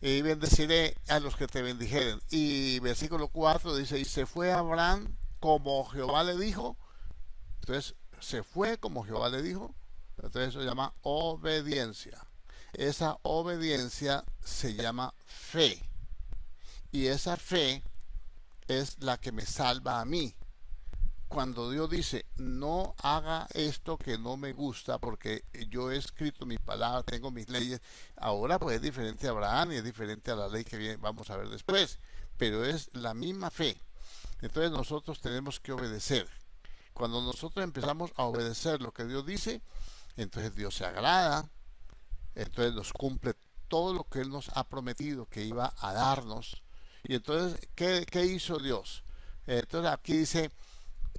y bendeciré a los que te bendijeren. Y versículo 4 dice, y se fue Abraham como Jehová le dijo. Entonces se fue como Jehová le dijo. Entonces eso se llama obediencia. Esa obediencia se llama fe, y esa fe es la que me salva a mí. Cuando Dios dice, no haga esto que no me gusta, porque yo he escrito mi palabra, tengo mis leyes, ahora pues es diferente a Abraham y es diferente a la ley que vamos a ver después, pero es la misma fe. Entonces nosotros tenemos que obedecer. Cuando nosotros empezamos a obedecer lo que Dios dice, entonces Dios se agrada, entonces nos cumple todo lo que Él nos ha prometido que iba a darnos. Y entonces, ¿qué hizo Dios? Entonces aquí dice,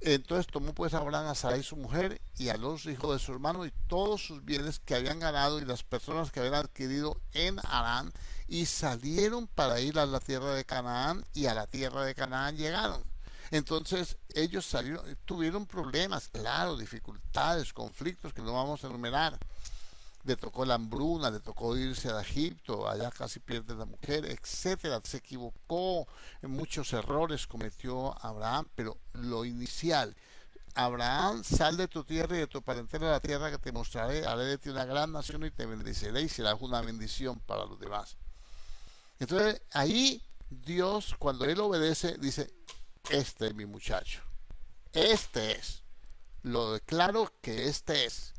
entonces tomó pues Abraham a Sarai su mujer y a los hijos de su hermano y todos sus bienes que habían ganado y las personas que habían adquirido en Harán, y salieron para ir a la tierra de Canaán, y a la tierra de Canaán llegaron. Entonces ellos salieron, tuvieron problemas, claro, dificultades, conflictos que no vamos a enumerar. Le tocó la hambruna, le tocó irse a Egipto, allá casi pierde la mujer, etcétera. Se equivocó, en muchos errores cometió Abraham, pero lo inicial, Abraham, sal de tu tierra y de tu parentela a la tierra que te mostraré, haré de ti una gran nación y te bendeciré y serás una bendición para los demás. Entonces ahí Dios, cuando él obedece, dice, este es mi muchacho, este es, lo declaro que este es.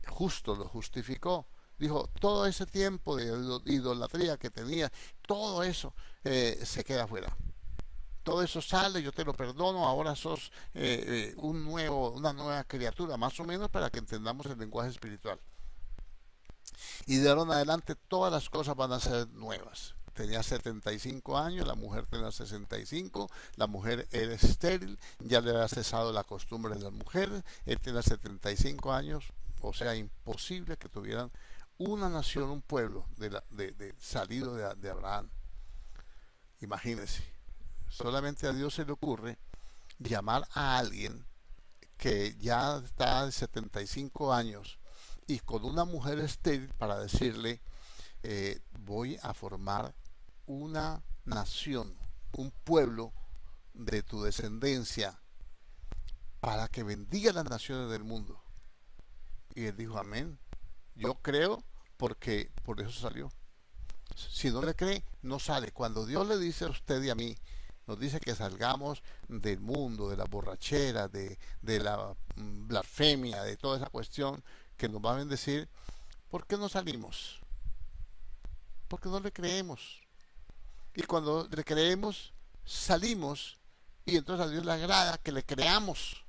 Justo lo justificó, dijo, todo ese tiempo de idolatría que tenía, todo eso se queda fuera, todo eso sale, yo te lo perdono, ahora sos una nueva criatura, más o menos para que entendamos el lenguaje espiritual. Y de ahora en adelante todas las cosas van a ser nuevas. Tenía 75 años, la mujer tenía 65, la mujer era estéril, ya le había cesado la costumbre de las mujeres, él tenía 75 años, o sea, imposible que tuvieran una nación, un pueblo salido de Abraham. Imagínense, solamente a Dios se le ocurre llamar a alguien que ya está de 75 años y con una mujer estéril para decirle, voy a formar una nación, un pueblo de tu descendencia para que bendiga las naciones del mundo. Y él dijo, amén, yo creo, porque por eso salió. Si no le cree, no sale. Cuando Dios le dice a usted y a mí, nos dice que salgamos del mundo, de la borrachera, de la blasfemia, de toda esa cuestión que nos va a bendecir, ¿por qué no salimos? Porque no le creemos. Y cuando le creemos, salimos, y entonces a Dios le agrada que le creamos.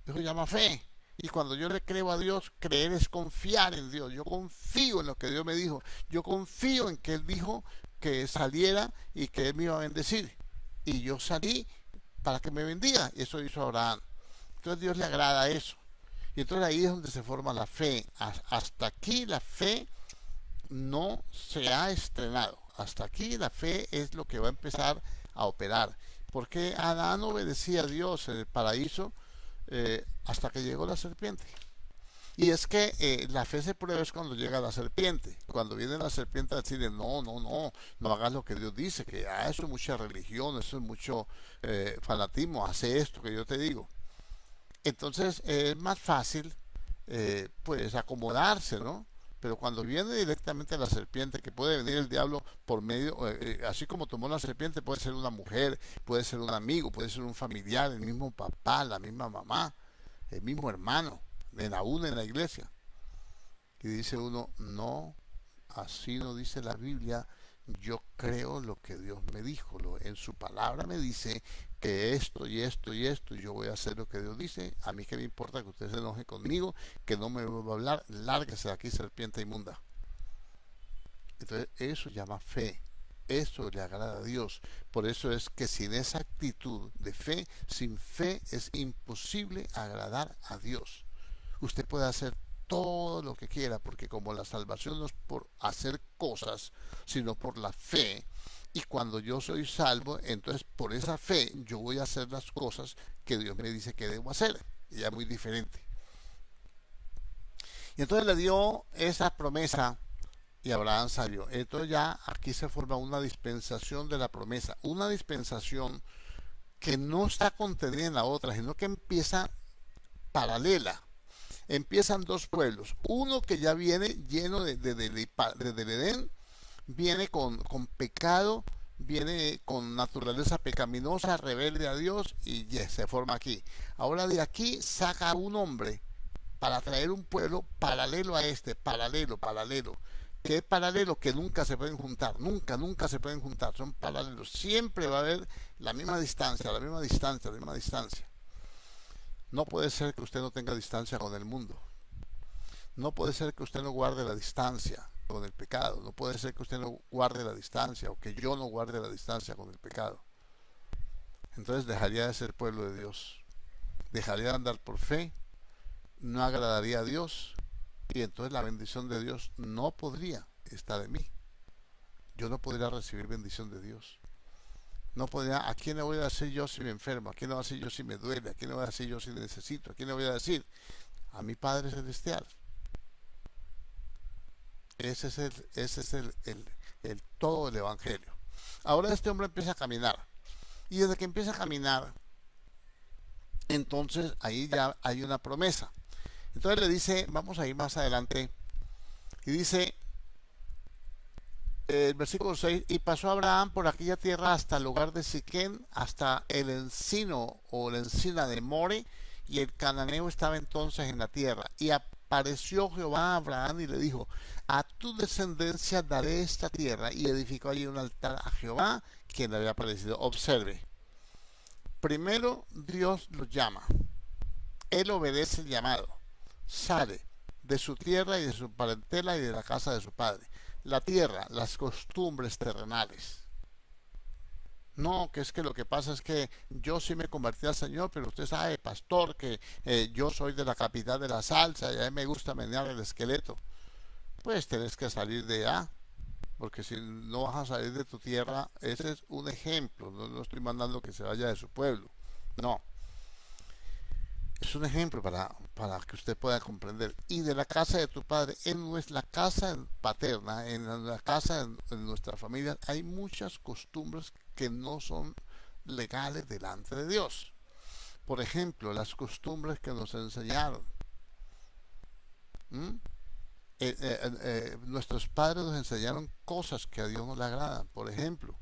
Eso se llama fe. Y cuando yo le creo a Dios, creer es confiar en Dios. Yo confío en lo que Dios me dijo. Yo confío en que Él dijo que saliera y que él me iba a bendecir. Y yo salí para que me bendiga. Y eso hizo Abraham. Entonces Dios le agrada eso. Y entonces ahí es donde se forma la fe. Hasta aquí la fe no se ha estrenado. Hasta aquí la fe es lo que va a empezar a operar. Porque Adán obedecía a Dios en el paraíso hasta que llegó la serpiente. Y es que la fe se prueba es cuando llega la serpiente. Cuando viene la serpiente a decirle, no hagas lo que Dios dice, que eso es mucha religión, eso es mucho fanatismo, hace esto que yo te digo. Entonces es más fácil pues acomodarse, ¿no? Pero cuando viene directamente la serpiente, que puede venir el diablo por medio, así como tomó la serpiente, puede ser una mujer, puede ser un amigo, puede ser un familiar, el mismo papá, la misma mamá, el mismo hermano, aún en la iglesia. Y dice uno, no, así no dice la Biblia, yo creo lo que Dios me dijo, en su palabra me dice que esto y esto y esto, y yo voy a hacer lo que Dios dice, a mí que me importa que usted se enoje conmigo, que no me vuelva a hablar, lárguese de aquí, serpiente inmunda. Entonces eso llama fe, eso le agrada a Dios. Por eso es que sin esa actitud de fe, sin fe es imposible agradar a Dios. Usted puede hacer todo lo que quiera, porque como la salvación no es por hacer cosas, sino por la fe, y cuando yo soy salvo, entonces por esa fe yo voy a hacer las cosas que Dios me dice que debo hacer. Y ya muy diferente. Y entonces le dio esa promesa y Abraham salió. Entonces ya aquí se forma una dispensación de la promesa, una dispensación que no está contenida en la otra, sino que empieza paralela. Empiezan dos pueblos, uno que ya viene lleno desde el Edén, viene con pecado, viene con naturaleza pecaminosa, rebelde a Dios, y se forma aquí. Ahora de aquí saca un hombre para traer un pueblo paralelo a este, paralelo, que es paralelo, que nunca se pueden juntar, nunca se pueden juntar, son paralelos, siempre va a haber la misma distancia, la misma distancia, la misma distancia. No puede ser que usted no tenga distancia con el mundo. No puede ser que usted no guarde la distancia con el pecado. No puede ser que usted no guarde la distancia o que yo no guarde la distancia con el pecado. Entonces dejaría de ser pueblo de Dios. Dejaría de andar por fe. No agradaría a Dios. Y entonces la bendición de Dios no podría estar en mí. Yo no podría recibir bendición de Dios. No podría, ¿a quién le voy a decir yo si me enfermo? ¿A quién le voy a decir yo si me duele? ¿A quién le voy a decir yo si necesito? ¿A quién le voy a decir? A mi Padre Celestial. Ese es el todo del Evangelio. Ahora este hombre empieza a caminar. Y desde que empieza a caminar, entonces ahí ya hay una promesa. Entonces le dice, vamos a ir más adelante, y dice el versículo 6, y pasó Abraham por aquella tierra hasta el lugar de Siquén, hasta el encino o la encina de More, y el cananeo estaba entonces en la tierra. Y apareció Jehová a Abraham y le dijo, a tu descendencia daré esta tierra, y edificó allí un altar a Jehová, quien le había aparecido. Observe, primero Dios lo llama, él obedece el llamado, sale de su tierra y de su parentela y de la casa de su padre. La tierra, las costumbres terrenales. No, que es que lo que pasa es que yo sí me convertí al Señor, pero usted sabe, pastor, que yo soy de la capital de la salsa y a mí me gusta menear el esqueleto. Pues tenés que salir de allá, porque si no vas a salir de tu tierra, ese es un ejemplo, no estoy mandando que se vaya de su pueblo, no. Es un ejemplo para que usted pueda comprender. Y de la casa de tu padre, en nuestra casa paterna, en la casa de nuestra familia, hay muchas costumbres que no son legales delante de Dios. Por ejemplo, las costumbres que nos enseñaron. Nuestros padres nos enseñaron cosas que a Dios no le agradan. Por ejemplo,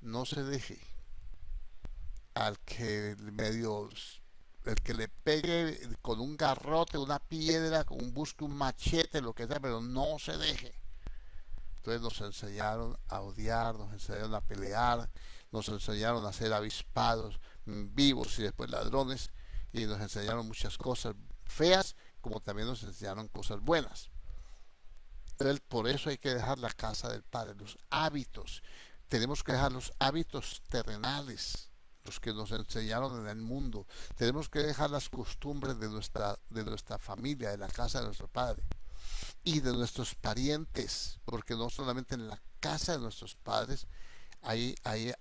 no se deje al que el que le pegue con un garrote, una piedra, busque un machete, lo que sea, pero no se deje. Entonces nos enseñaron a odiar, nos enseñaron a pelear, nos enseñaron a ser avispados, vivos y después ladrones, y nos enseñaron muchas cosas feas, como también nos enseñaron cosas buenas. Entonces, por eso hay que dejar la casa del Padre, los hábitos. Tenemos que dejar los hábitos terrenales, los que nos enseñaron en el mundo. Tenemos que dejar las costumbres de nuestra familia, de la casa de nuestro Padre y de nuestros parientes, porque no solamente en la casa de nuestros padres hay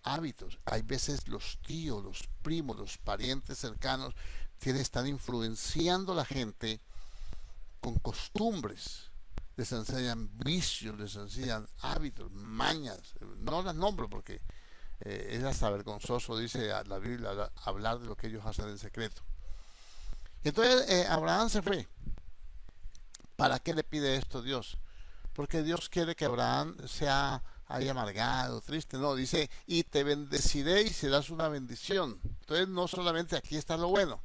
hábitos. Hay veces los tíos, los primos, los parientes cercanos están influenciando a la gente con costumbres. Les enseñan vicios, les enseñan hábitos, mañas. No las nombro porque es hasta vergonzoso, dice la Biblia, hablar de lo que ellos hacen en secreto. Entonces Abraham se fue. ¿Para qué le pide esto Dios? Porque Dios quiere que Abraham haya amargado, triste. No, dice, y te bendeciré y serás una bendición. Entonces no solamente aquí está lo bueno,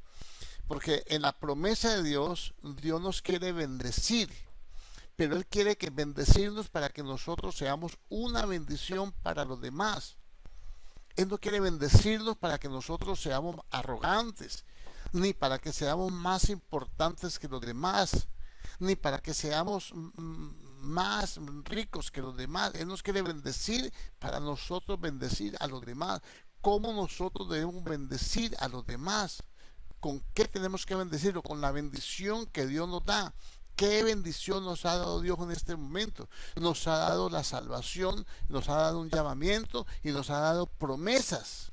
porque en la promesa de Dios, Dios nos quiere bendecir, pero Él quiere que bendecirnos para que nosotros seamos una bendición para los demás. Él no quiere bendecirnos para que nosotros seamos arrogantes, ni para que seamos más importantes que los demás, ni para que seamos más ricos que los demás. Él nos quiere bendecir para nosotros bendecir a los demás. ¿Cómo nosotros debemos bendecir a los demás? ¿Con qué tenemos que bendecirlo? Con la bendición que Dios nos da. ¿Qué bendición nos ha dado Dios en este momento? Nos ha dado la salvación, nos ha dado un llamamiento y nos ha dado promesas.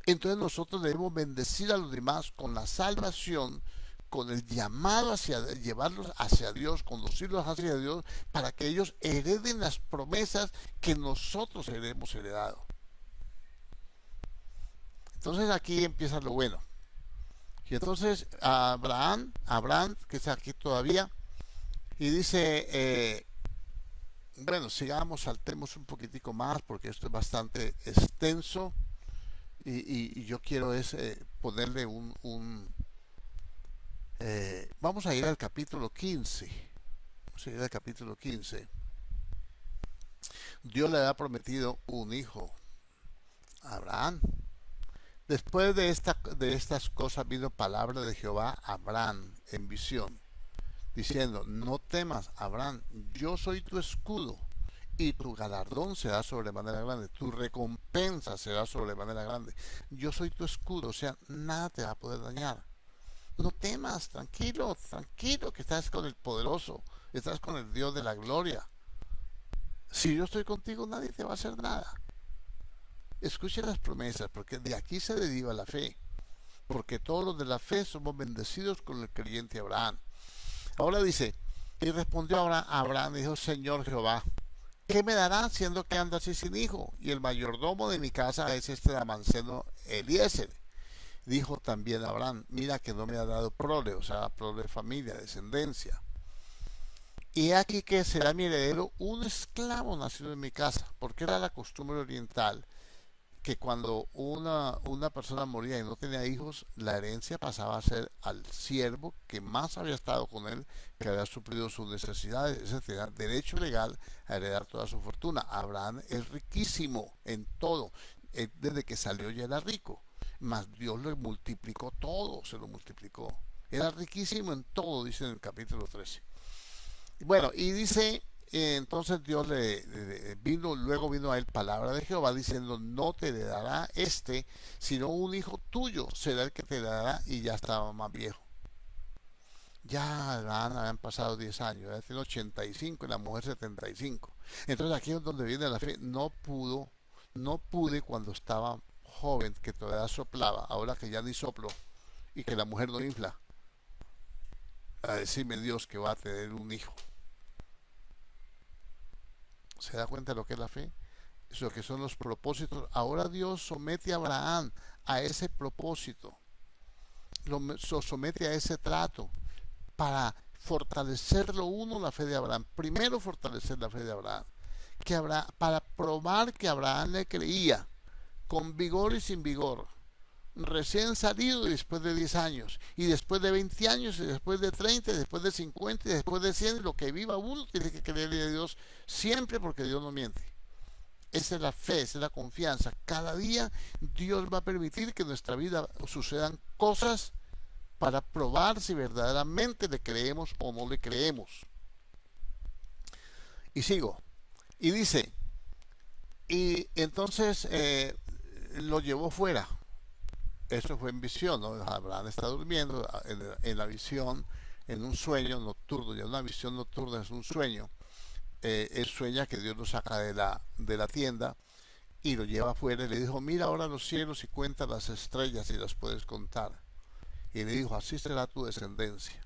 Entonces nosotros debemos bendecir a los demás con la salvación, con el llamado llevarlos hacia Dios, conducirlos hacia Dios, para que ellos hereden las promesas que nosotros hemos heredado. Entonces aquí empieza lo bueno. Y entonces Abraham, que está aquí todavía, y dice, bueno, sigamos, saltemos un poquitico más, porque esto es bastante extenso, y yo quiero ponerle vamos a ir al capítulo 15. Vamos a ir al capítulo 15. Dios le había prometido un hijo a Abraham. Después de estas cosas vino palabra de Jehová a Abraham en visión, diciendo, no temas, Abraham, yo soy tu escudo, y tu galardón será sobremanera grande, tu recompensa será sobremanera grande. Yo soy tu escudo, o sea, nada te va a poder dañar. No temas, tranquilo, que estás con el poderoso, estás con el Dios de la gloria. Si yo estoy contigo, nadie te va a hacer nada. Escuchen las promesas, porque de aquí se deriva la fe. Porque todos los de la fe somos bendecidos con el creyente Abraham. Ahora dice, y respondió Abraham, dijo, Señor Jehová, ¿qué me dará siendo que ando así sin hijo? Y el mayordomo de mi casa es este Damaseno Eliezer. Dijo también Abraham, mira que no me ha dado prole, o sea, prole familia, descendencia. Y aquí que será mi heredero un esclavo nacido en mi casa, porque era la costumbre oriental que cuando una persona moría y no tenía hijos, la herencia pasaba a ser al siervo que más había estado con él, que había suplido sus necesidades. Ese tenía derecho legal a heredar toda su fortuna. Abraham es riquísimo en todo. Desde que salió ya era rico. Mas Dios le multiplicó todo, se lo multiplicó. Era riquísimo en todo, dice en el capítulo 13. Bueno, y dice... entonces Dios luego vino a él palabra de Jehová diciendo, no te heredará sino un hijo tuyo será el que te heredará, y ya estaba más viejo. Ya habían pasado 10 años, él tiene 85 y la mujer 75. Entonces aquí es donde viene la fe. No pude cuando estaba joven, que todavía soplaba, ahora que ya ni soplo y que la mujer no infla, a decirme Dios que va a tener un hijo. ¿Se da cuenta de lo que es la fe? Eso que son los propósitos. Ahora Dios somete a Abraham a ese propósito. Lo somete a ese trato para fortalecerlo la fe de Abraham. Primero fortalecer la fe de Abraham. Para probar que Abraham le creía con vigor y sin vigor. Recién salido y después de 10 años, y después de 20 años, y después de 30, y después de 50, y después de 100, lo que viva uno tiene que creerle a Dios siempre, porque Dios no miente. Esa es la fe, esa es la confianza. Cada día Dios va a permitir que en nuestra vida sucedan cosas para probar si verdaderamente le creemos o no le creemos. Y sigo. Y dice, y entonces lo llevó fuera. Eso fue en visión, ¿no? Abraham está durmiendo en la visión, en un sueño nocturno. Ya una visión nocturna es un sueño. Él sueña que Dios lo saca de la tienda y lo lleva afuera y le dijo, mira ahora los cielos y cuenta las estrellas y las puedes contar. Y le dijo, así será tu descendencia.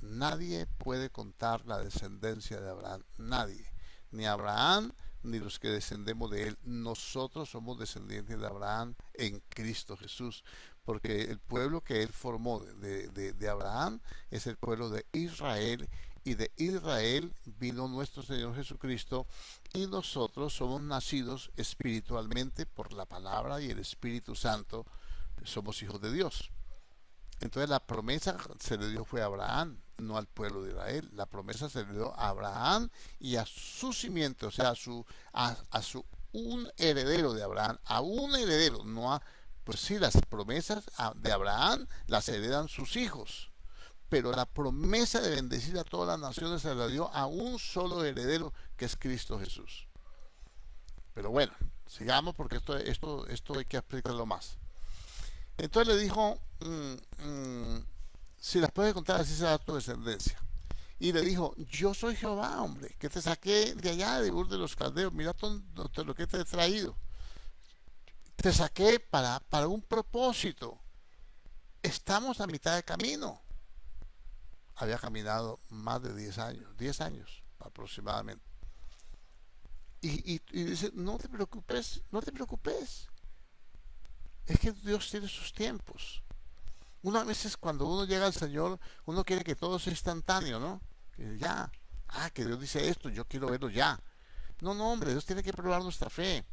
Nadie puede contar la descendencia de Abraham, nadie, ni Abraham ni los que descendemos de él. Nosotros somos descendientes de Abraham en Cristo Jesús, porque el pueblo que él formó de Abraham es el pueblo de Israel, y de Israel vino nuestro Señor Jesucristo, y nosotros somos nacidos espiritualmente por la palabra y el Espíritu Santo, somos hijos de Dios. Entonces la promesa se le dio fue a Abraham, no al pueblo de Israel. La promesa se le dio a Abraham y a su simiente, o sea, a su un heredero de Abraham, a un heredero, no a, pues sí, las promesas de Abraham las heredan sus hijos, pero la promesa de bendecir a todas las naciones se la dio a un solo heredero, que es Cristo Jesús. Pero bueno, sigamos porque esto hay que explicarlo más. Entonces le dijo, si las puedes contar, así será tu descendencia. Y le dijo, yo soy Jehová, hombre, que te saqué de allá, de Ur de los Caldeos, mira todo lo que te he traído. Te saqué para un propósito. Estamos a mitad de camino. Había caminado más de 10 años aproximadamente. Y dice, no te preocupes, no te preocupes. Es que Dios tiene sus tiempos. Una vez cuando uno llega al Señor, uno quiere que todo sea instantáneo, ¿no? Que ya, que Dios dice esto, yo quiero verlo ya. No, no, hombre, Dios tiene que probar nuestra fe.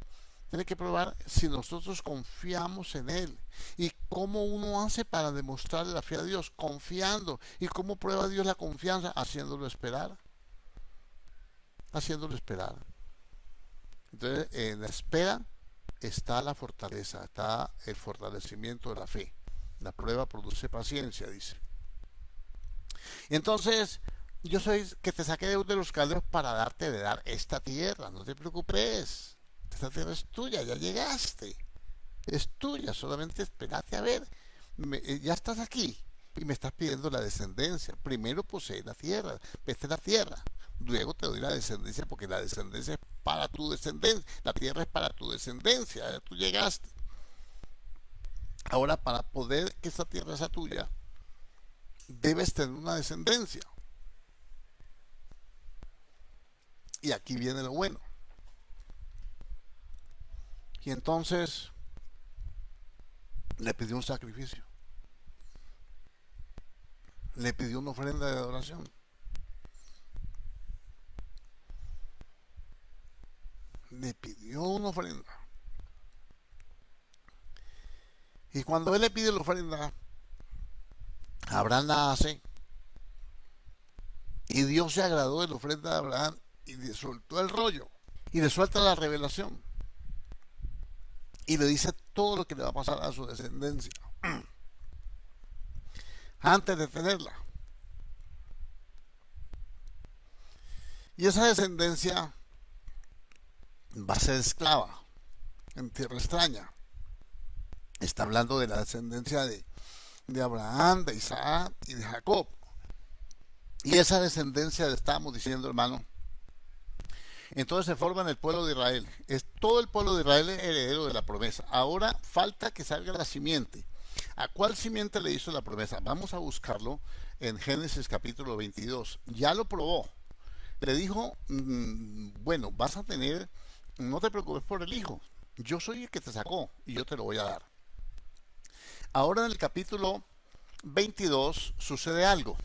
Tiene que probar si nosotros confiamos en Él. ¿Y cómo uno hace para demostrarle la fe a Dios? Confiando. ¿Y cómo prueba Dios la confianza? Haciéndolo esperar. Haciéndolo esperar. Entonces, en la espera está la fortaleza, está el fortalecimiento de la fe. La prueba produce paciencia, dice. Y entonces, yo soy que te saqué de los caldeos para darte de dar esta tierra. No te preocupes. Esta tierra es tuya, ya llegaste. Es tuya, solamente espérate a ver. Ya estás aquí y me estás pidiendo la descendencia. Primero posee la tierra, vete la tierra. Luego te doy la descendencia, porque la descendencia es para tu descendencia. La tierra es para tu descendencia. Ya tú llegaste. Ahora, para poder que esta tierra sea tuya, debes tener una descendencia. Y aquí viene lo bueno. Y entonces le pidió un sacrificio. Le pidió una ofrenda de adoración. Le pidió una ofrenda. Y cuando él le pide la ofrenda, Abraham la hace. Y Dios se agradó de la ofrenda de Abraham y le soltó el rollo. Y le suelta la revelación. Y le dice todo lo que le va a pasar a su descendencia. Antes de tenerla. Y esa descendencia va a ser esclava en tierra extraña. Está hablando de la descendencia de Abraham, de Isaac y de Jacob. Y esa descendencia, le estábamos diciendo, hermano, entonces se forma en el pueblo de Israel. Es todo el pueblo de Israel es heredero de la promesa. Ahora falta que salga la simiente. ¿A cuál simiente le hizo la promesa? Vamos a buscarlo en Génesis capítulo 22. Ya lo probó. Le dijo, bueno, vas a tener, no te preocupes por el hijo. Yo soy el que te sacó y yo te lo voy a dar. Ahora en el capítulo 22 sucede algo.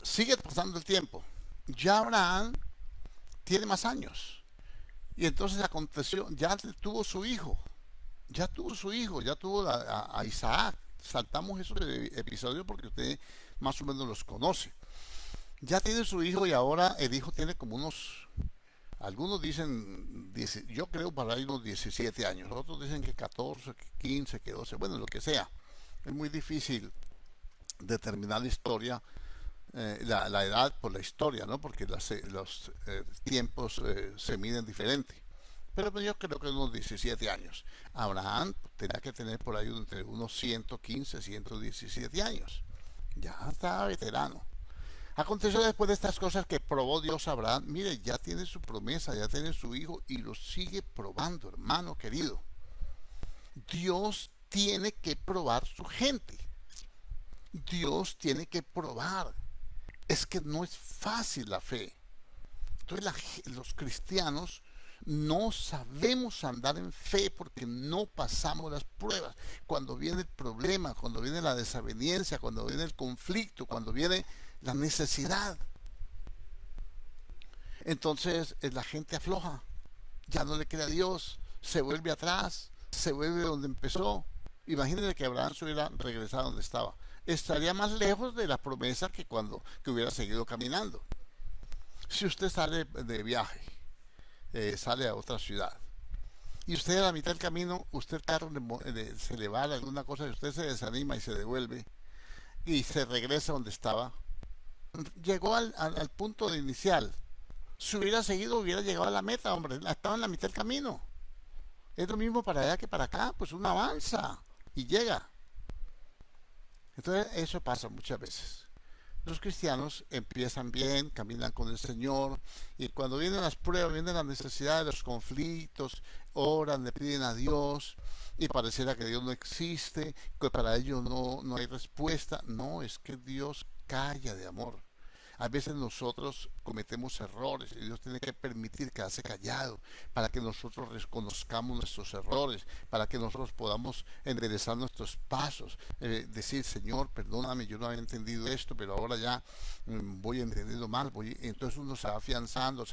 Sigue pasando el tiempo. Ya Abraham tiene más años. Y entonces aconteció, ya tuvo su hijo. Ya tuvo su hijo, ya tuvo a Isaac. Saltamos esos episodios porque usted más o menos los conoce. Ya tiene su hijo y ahora el hijo tiene como unos, algunos dicen, yo creo para ahí unos 17 años, otros dicen que 14, que 15, que 12, bueno, lo que sea. Es muy difícil determinar la historia la edad por la historia, ¿no? Porque los tiempos se miden diferente. Pero pues, yo creo que unos 17 años. Abraham tenía que tener por ahí entre unos 115, 117 años. Ya estaba veterano. Aconteció después de estas cosas que probó Dios a Abraham. Mire, ya tiene su promesa, ya tiene su hijo y lo sigue probando, hermano querido. Dios tiene que probar su gente. Dios tiene que probar. Es que no es fácil la fe. Entonces los cristianos no sabemos andar en fe porque no pasamos las pruebas. Cuando viene el problema, cuando viene la desaveniencia, cuando viene el conflicto, cuando viene la necesidad, entonces la gente afloja, ya no le cree a Dios, se vuelve atrás, se vuelve donde empezó. Imagínense que Abraham se hubiera regresado donde estaba. Estaría más lejos de la promesa que cuando que hubiera seguido caminando. Si usted sale de viaje, sale a otra ciudad, y usted a la mitad del camino, usted el carro se le va a alguna cosa y usted se desanima y se devuelve y se regresa donde estaba, llegó al punto de inicial. Si hubiera seguido, hubiera llegado a la meta, hombre, estaba en la mitad del camino. Es lo mismo para allá que para acá, pues uno avanza y llega. Entonces eso pasa muchas veces. Los cristianos empiezan bien, caminan con el Señor, y cuando vienen las pruebas, vienen las necesidades, los conflictos, oran, le piden a Dios, y pareciera que Dios no existe, que para ellos no hay respuesta. No, es que Dios calla de amor. A veces nosotros cometemos errores y Dios tiene que permitir quedarse callado para que nosotros reconozcamos nuestros errores, para que nosotros podamos enderezar nuestros pasos, decir, Señor, perdóname, yo no había entendido esto, pero ahora ya voy entendiendo mal. Entonces uno se va afianzando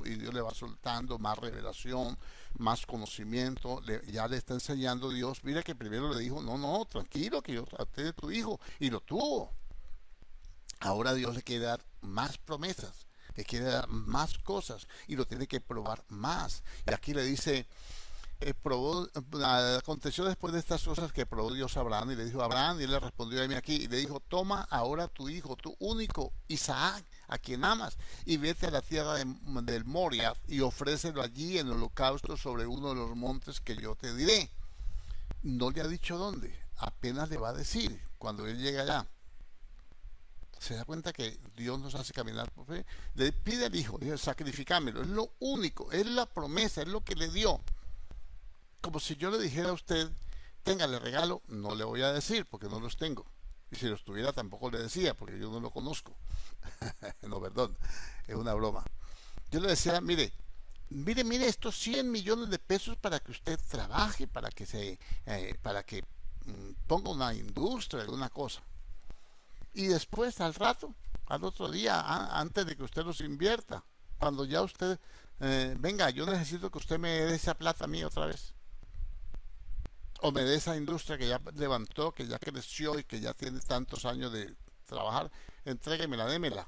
y Dios le va soltando más revelación, más conocimiento, ya le está enseñando Dios. Mira que primero le dijo, no, tranquilo, que yo traté de tu hijo, y lo tuvo. Ahora Dios le quiere dar más promesas, le quiere dar más cosas y lo tiene que probar más. Y aquí le dice, aconteció después de estas cosas que probó Dios a Abraham y le dijo a Abraham, y él le respondió a mí aquí y le dijo, toma ahora tu hijo, tu único Isaac, a quien amas, y vete a la tierra del Moria y ofrécelo allí en holocausto sobre uno de los montes que yo te diré. No le ha dicho dónde, apenas le va a decir cuando él llegue allá. Se da cuenta que Dios nos hace caminar por fe. Le pide al hijo, dice, sacrificámelo, es lo único, es la promesa, es lo que le dio. Como si yo le dijera a usted, téngale regalo, no le voy a decir porque no los tengo. Y si los tuviera tampoco le decía porque yo no lo conozco. No, perdón, es una broma. Yo le decía, mire estos 100 millones de pesos para que usted trabaje, para que ponga una industria, alguna cosa. Y después al rato, al otro día, antes de que usted los invierta, cuando ya usted, venga, yo necesito que usted me dé esa plata a mí otra vez, o me dé esa industria que ya levantó, que ya creció y que ya tiene tantos años de trabajar, entréguemela, démela.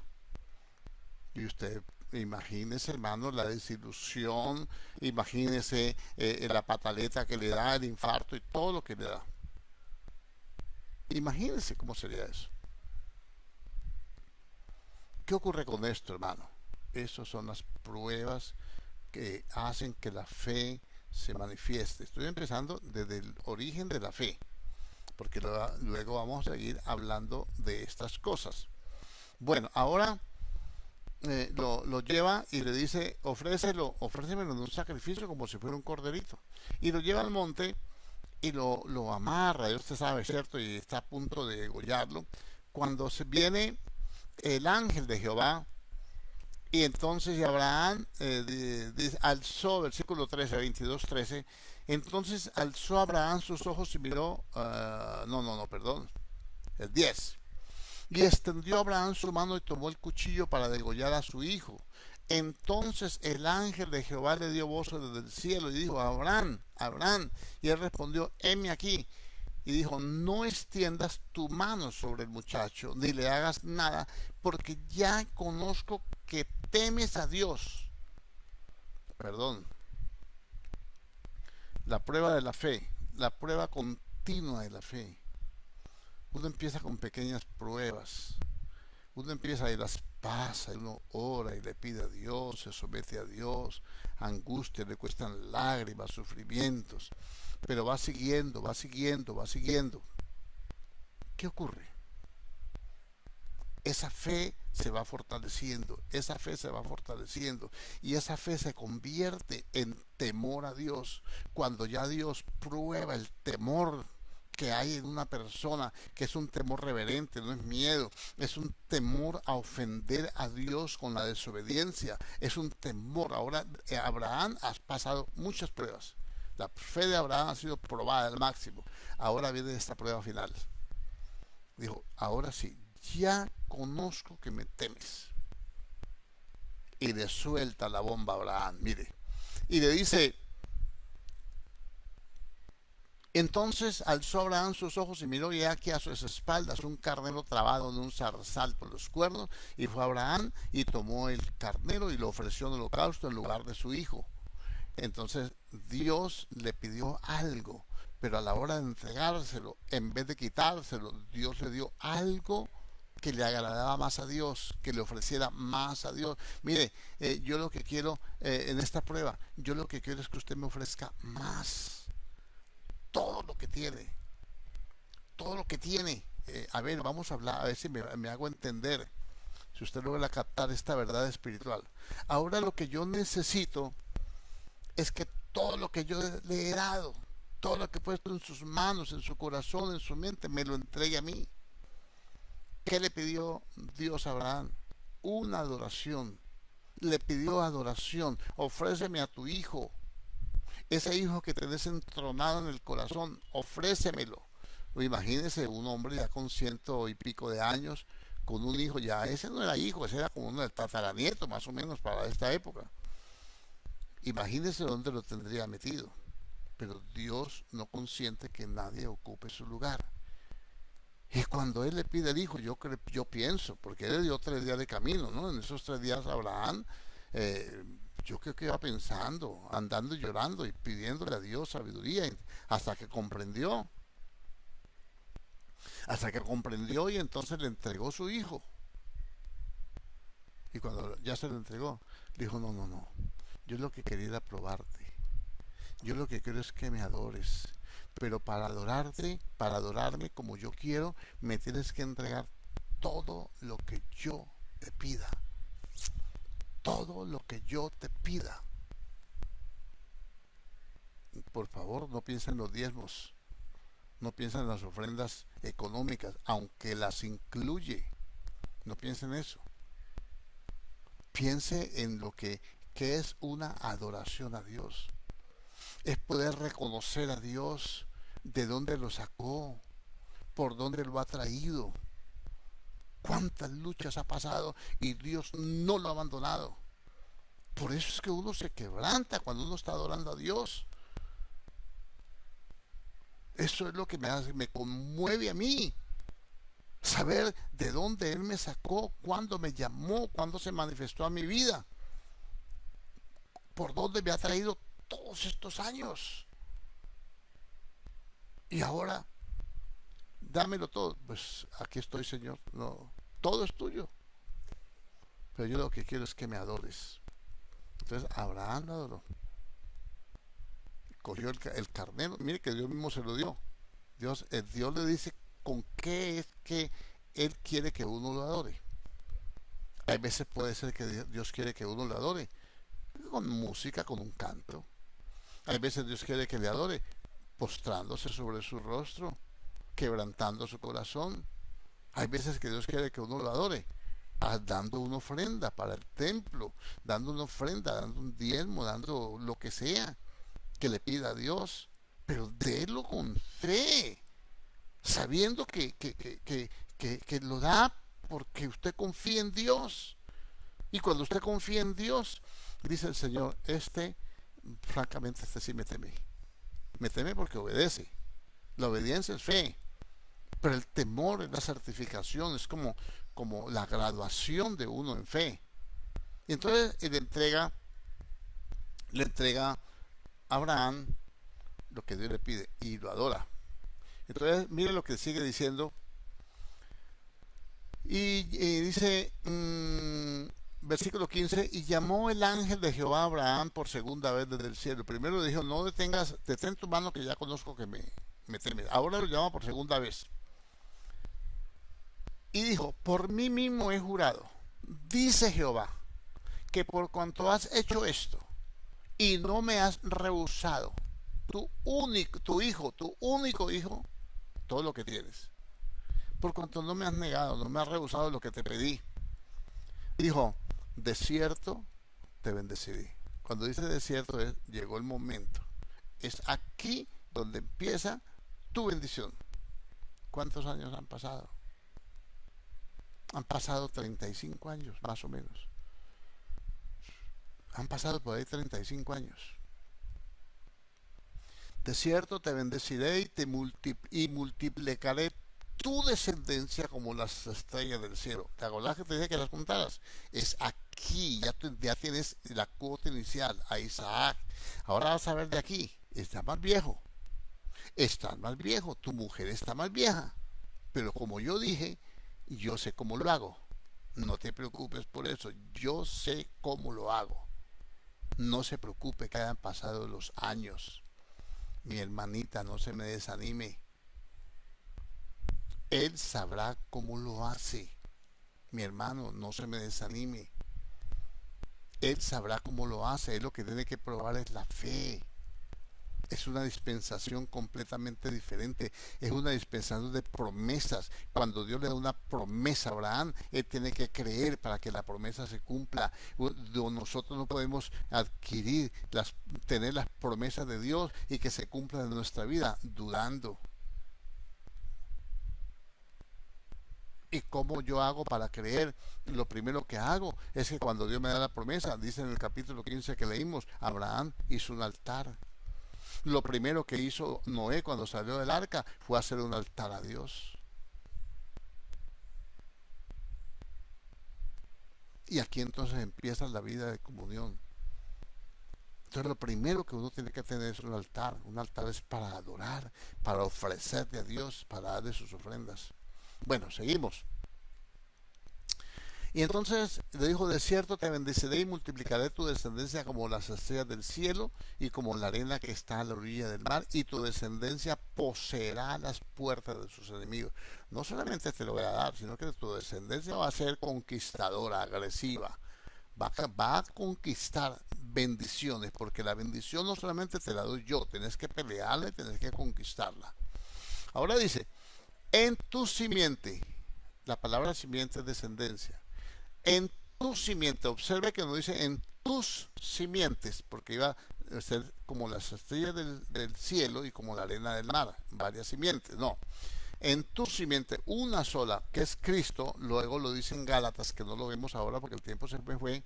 Y usted, imagínese, hermano, la desilusión, imagínese la pataleta que le da, el infarto y todo lo que le da. Imagínese cómo sería eso. ¿Qué ocurre con esto, hermano? Esas son las pruebas que hacen que la fe se manifieste. Estoy empezando desde el origen de la fe, porque luego vamos a seguir hablando de estas cosas. Bueno, ahora lo lleva y le dice, ofrécemelo en un sacrificio como si fuera un corderito. Y lo lleva al monte y lo amarra, y usted sabe, ¿cierto? Y está a punto de degollarlo. Cuando viene el ángel de Jehová, y entonces Abraham alzó, versículo 13, 22, 13, entonces alzó Abraham sus ojos y miró, perdón, el 10, y extendió Abraham su mano y tomó el cuchillo para degollar a su hijo. Entonces el ángel de Jehová le dio voz desde el cielo y dijo, Abraham, Abraham, y él respondió, heme aquí. Y dijo, no extiendas tu mano sobre el muchacho, ni le hagas nada, porque ya conozco que temes a Dios. Perdón. La prueba de la fe, la prueba continua de la fe. Uno empieza con pequeñas pruebas. Uno empieza y las pasa, y uno ora y le pide a Dios, se somete a Dios, angustia, le cuestan lágrimas, sufrimientos, pero va siguiendo, va siguiendo, va siguiendo. ¿Qué ocurre? Esa fe se va fortaleciendo, esa fe se va fortaleciendo y esa fe se convierte en temor a Dios. Cuando ya Dios prueba el temor que hay en una persona, que es un temor reverente, no es miedo, es un temor a ofender a Dios con la desobediencia, es un temor. Ahora Abraham ha pasado muchas pruebas, la fe de Abraham ha sido probada al máximo, ahora viene esta prueba final. Dijo, ahora sí, ya conozco que me temes. Y le suelta la bomba a Abraham, mire, y le dice: entonces alzó Abraham sus ojos y miró, y aquí a sus espaldas un carnero trabado en un zarzal por los cuernos, y fue Abraham y tomó el carnero y lo ofreció en holocausto en lugar de su hijo. Entonces Dios le pidió algo, pero a la hora de entregárselo, en vez de quitárselo, Dios le dio algo que le agradaba más a Dios, que le ofreciera más a Dios. Mire, yo lo que quiero en esta prueba, yo lo que quiero es que usted me ofrezca más, todo lo que tiene, todo lo que tiene. A ver, vamos a hablar, a ver si me hago entender, si usted logra captar esta verdad espiritual. Ahora lo que yo necesito es que todo lo que yo le he dado, todo lo que he puesto en sus manos, en su corazón, en su mente, me lo entregue a mí. ¿Qué le pidió Dios a Abraham? Una adoración. Le pidió adoración. Ofréceme a tu hijo. Ese hijo que tenés entronado en el corazón, ofrécemelo. Imagínese un hombre ya con 100 y pico de años, con un hijo ya. Ese no era hijo, ese era como uno del tataranieto, más o menos, para esta época. Imagínese dónde lo tendría metido. Pero Dios no consiente que nadie ocupe su lugar. Y cuando él le pide el hijo, yo pienso, porque él le dio 3 días de camino, ¿no? En esos 3 días Abraham, eh, yo creo que iba pensando, andando y llorando y pidiéndole a Dios sabiduría, hasta que comprendió, y entonces le entregó su hijo. Y cuando ya se lo entregó, dijo: no, no, no, yo lo que quería era probarte, yo lo que quiero es que me adores, pero para adorarte, para adorarme como yo quiero, me tienes que entregar todo lo que yo te pida. Todo lo que yo te pida. Por favor, no piensen en los diezmos, no piensen en las ofrendas económicas, aunque las incluye. No piensen en eso. Piense en lo que es una adoración a Dios. Es poder reconocer a Dios, de dónde lo sacó, por dónde lo ha traído, cuántas luchas ha pasado y Dios no lo ha abandonado. Por eso es que uno se quebranta cuando uno está adorando a Dios. Eso es lo que me conmueve a mí. Saber de dónde Él me sacó, cuándo me llamó, cuándo se manifestó a mi vida, por dónde me ha traído todos estos años. Y ahora, dámelo todo. Pues aquí estoy, Señor. No, todo es tuyo. Pero yo lo que quiero es que me adores. Entonces Abraham lo adoró. Cogió el carnero. Mire que Dios mismo se lo dio. Dios le dice con qué es que Él quiere que uno lo adore. Hay veces puede ser que Dios quiere que uno lo adore con música, con un canto. Hay veces Dios quiere que le adore postrándose sobre su rostro, quebrantando su corazón. Hay veces que Dios quiere que uno lo adore dando una ofrenda para el templo, dando una ofrenda, dando un diezmo, dando lo que sea que le pida a Dios, pero délo con fe, sabiendo que lo da porque usted confía en Dios. Y cuando usted confía en Dios, dice el Señor: francamente, sí me teme. Me teme porque obedece. La obediencia es fe, pero el temor es la certificación, es como la graduación de uno en fe. Y entonces le entrega a Abraham lo que Dios le pide y lo adora. Entonces mire lo que sigue diciendo Y dice, versículo 15, y llamó el ángel de Jehová a Abraham por segunda vez desde el cielo. Primero le dijo, no detengas, detén tu mano que ya conozco que me temes. Ahora lo llama por segunda vez. Y dijo, por mí mismo he jurado, dice Jehová, que por cuanto has hecho esto y no me has rehusado, tu único hijo, todo lo que tienes, por cuanto no me has negado, no me has rehusado lo que te pedí, dijo, de cierto te bendeciré. Cuando dice de cierto, llegó el momento. Es aquí donde empieza tu bendición. ¿Cuántos años han pasado? Han pasado 35 años, más o menos. Han pasado por ahí 35 años. De cierto te bendeciré y multiplicaré tu descendencia como las estrellas del cielo. ¿Te acordás que te dije que las contaras? Es aquí, ya tienes la cuota inicial, a Isaac. Ahora vas a ver de aquí, está más viejo. Estás más viejo, tu mujer está más vieja. Pero como yo dije, yo sé cómo lo hago. No te preocupes por eso, yo sé cómo lo hago. No se preocupe que hayan pasado los años. Mi hermanita, no se me desanime. Él sabrá cómo lo hace. Mi hermano, no se me desanime. Él sabrá cómo lo hace. Él lo que tiene que probar es la fe. Es una dispensación completamente diferente. Es una dispensación de promesas. Cuando Dios le da una promesa a Abraham, él tiene que creer para que la promesa se cumpla. Nosotros no podemos tener las promesas de Dios y que se cumplan en nuestra vida dudando. ¿Y cómo yo hago para creer? Lo primero que hago es que cuando Dios me da la promesa, dice en el capítulo 15 que leímos, Abraham hizo un altar. Lo primero que hizo Noé cuando salió del arca fue hacer un altar a Dios. Y aquí entonces empieza la vida de comunión. Entonces lo primero que uno tiene que tener es un altar. Un altar es para adorar, para ofrecerle a Dios, para darle sus ofrendas. Bueno, seguimos. Y entonces le dijo, de cierto te bendeciré y multiplicaré tu descendencia como las estrellas del cielo y como la arena que está a la orilla del mar, y tu descendencia poseerá las puertas de sus enemigos. No solamente te lo voy a dar, sino que tu descendencia va a ser conquistadora, agresiva. Va a conquistar bendiciones, porque la bendición no solamente te la doy yo, tenés que pelearla y tenés que conquistarla. Ahora dice, en tu simiente, la palabra simiente es descendencia. En tu simiente, observe que no dice en tus simientes, porque iba a ser como las estrellas del cielo y como la arena del mar, varias simientes, no. En tu simiente, una sola, que es Cristo, luego lo dice en Gálatas, que no lo vemos ahora porque el tiempo se me fue.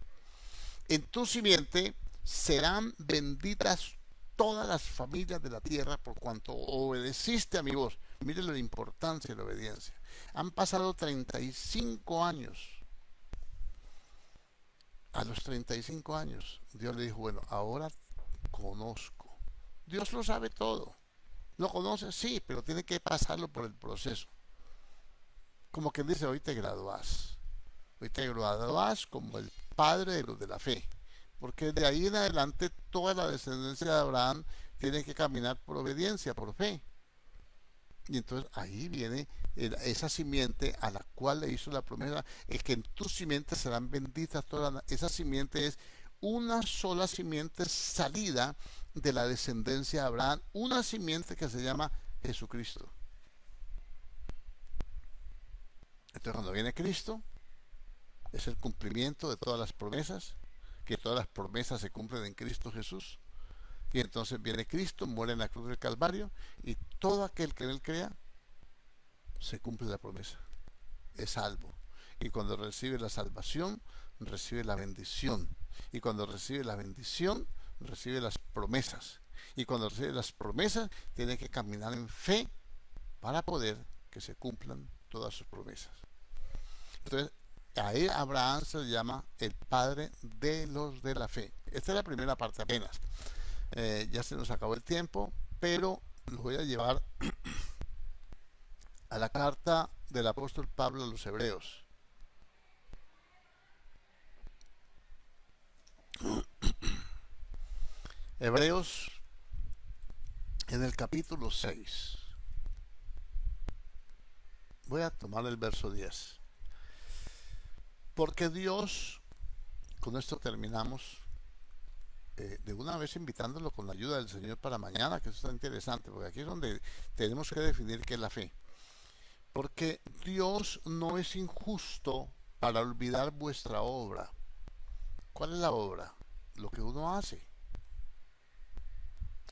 En tu simiente serán benditas todas las familias de la tierra por cuanto obedeciste a mi voz. Mire la importancia de la obediencia. Han pasado 35 años. A los 35 años, Dios le dijo, bueno, ahora conozco. Dios lo sabe todo. ¿Lo conoce? Sí, pero tiene que pasarlo por el proceso. Como quien dice, hoy te gradúas. Hoy te gradúas como el padre de los de la fe. Porque de ahí en adelante toda la descendencia de Abraham tiene que caminar por obediencia, por fe. Y entonces ahí viene esa simiente a la cual le hizo la promesa, es que en tu simiente serán benditas todas. Esa simiente es una sola simiente salida de la descendencia de Abraham, una simiente que se llama Jesucristo. Entonces cuando viene Cristo, es el cumplimiento de todas las promesas, que todas las promesas se cumplen en Cristo Jesús. Y entonces viene Cristo, muere en la cruz del Calvario, y todo aquel que en él crea, se cumple la promesa. Es salvo. Y cuando recibe la salvación, recibe la bendición. Y cuando recibe la bendición, recibe las promesas. Y cuando recibe las promesas, tiene que caminar en fe para poder que se cumplan todas sus promesas. Entonces, a él Abraham se le llama el padre de los de la fe. Esta es la primera parte apenas. Ya se nos acabó el tiempo, pero los voy a llevar a la carta del apóstol Pablo a los Hebreos. Hebreos en el capítulo 6. Voy a tomar el verso 10. Porque Dios, con esto terminamos, de una vez invitándolo con la ayuda del Señor para mañana, que eso está interesante, porque aquí es donde tenemos que definir qué es la fe. Porque Dios no es injusto para olvidar vuestra obra. ¿Cuál es la obra? Lo que uno hace.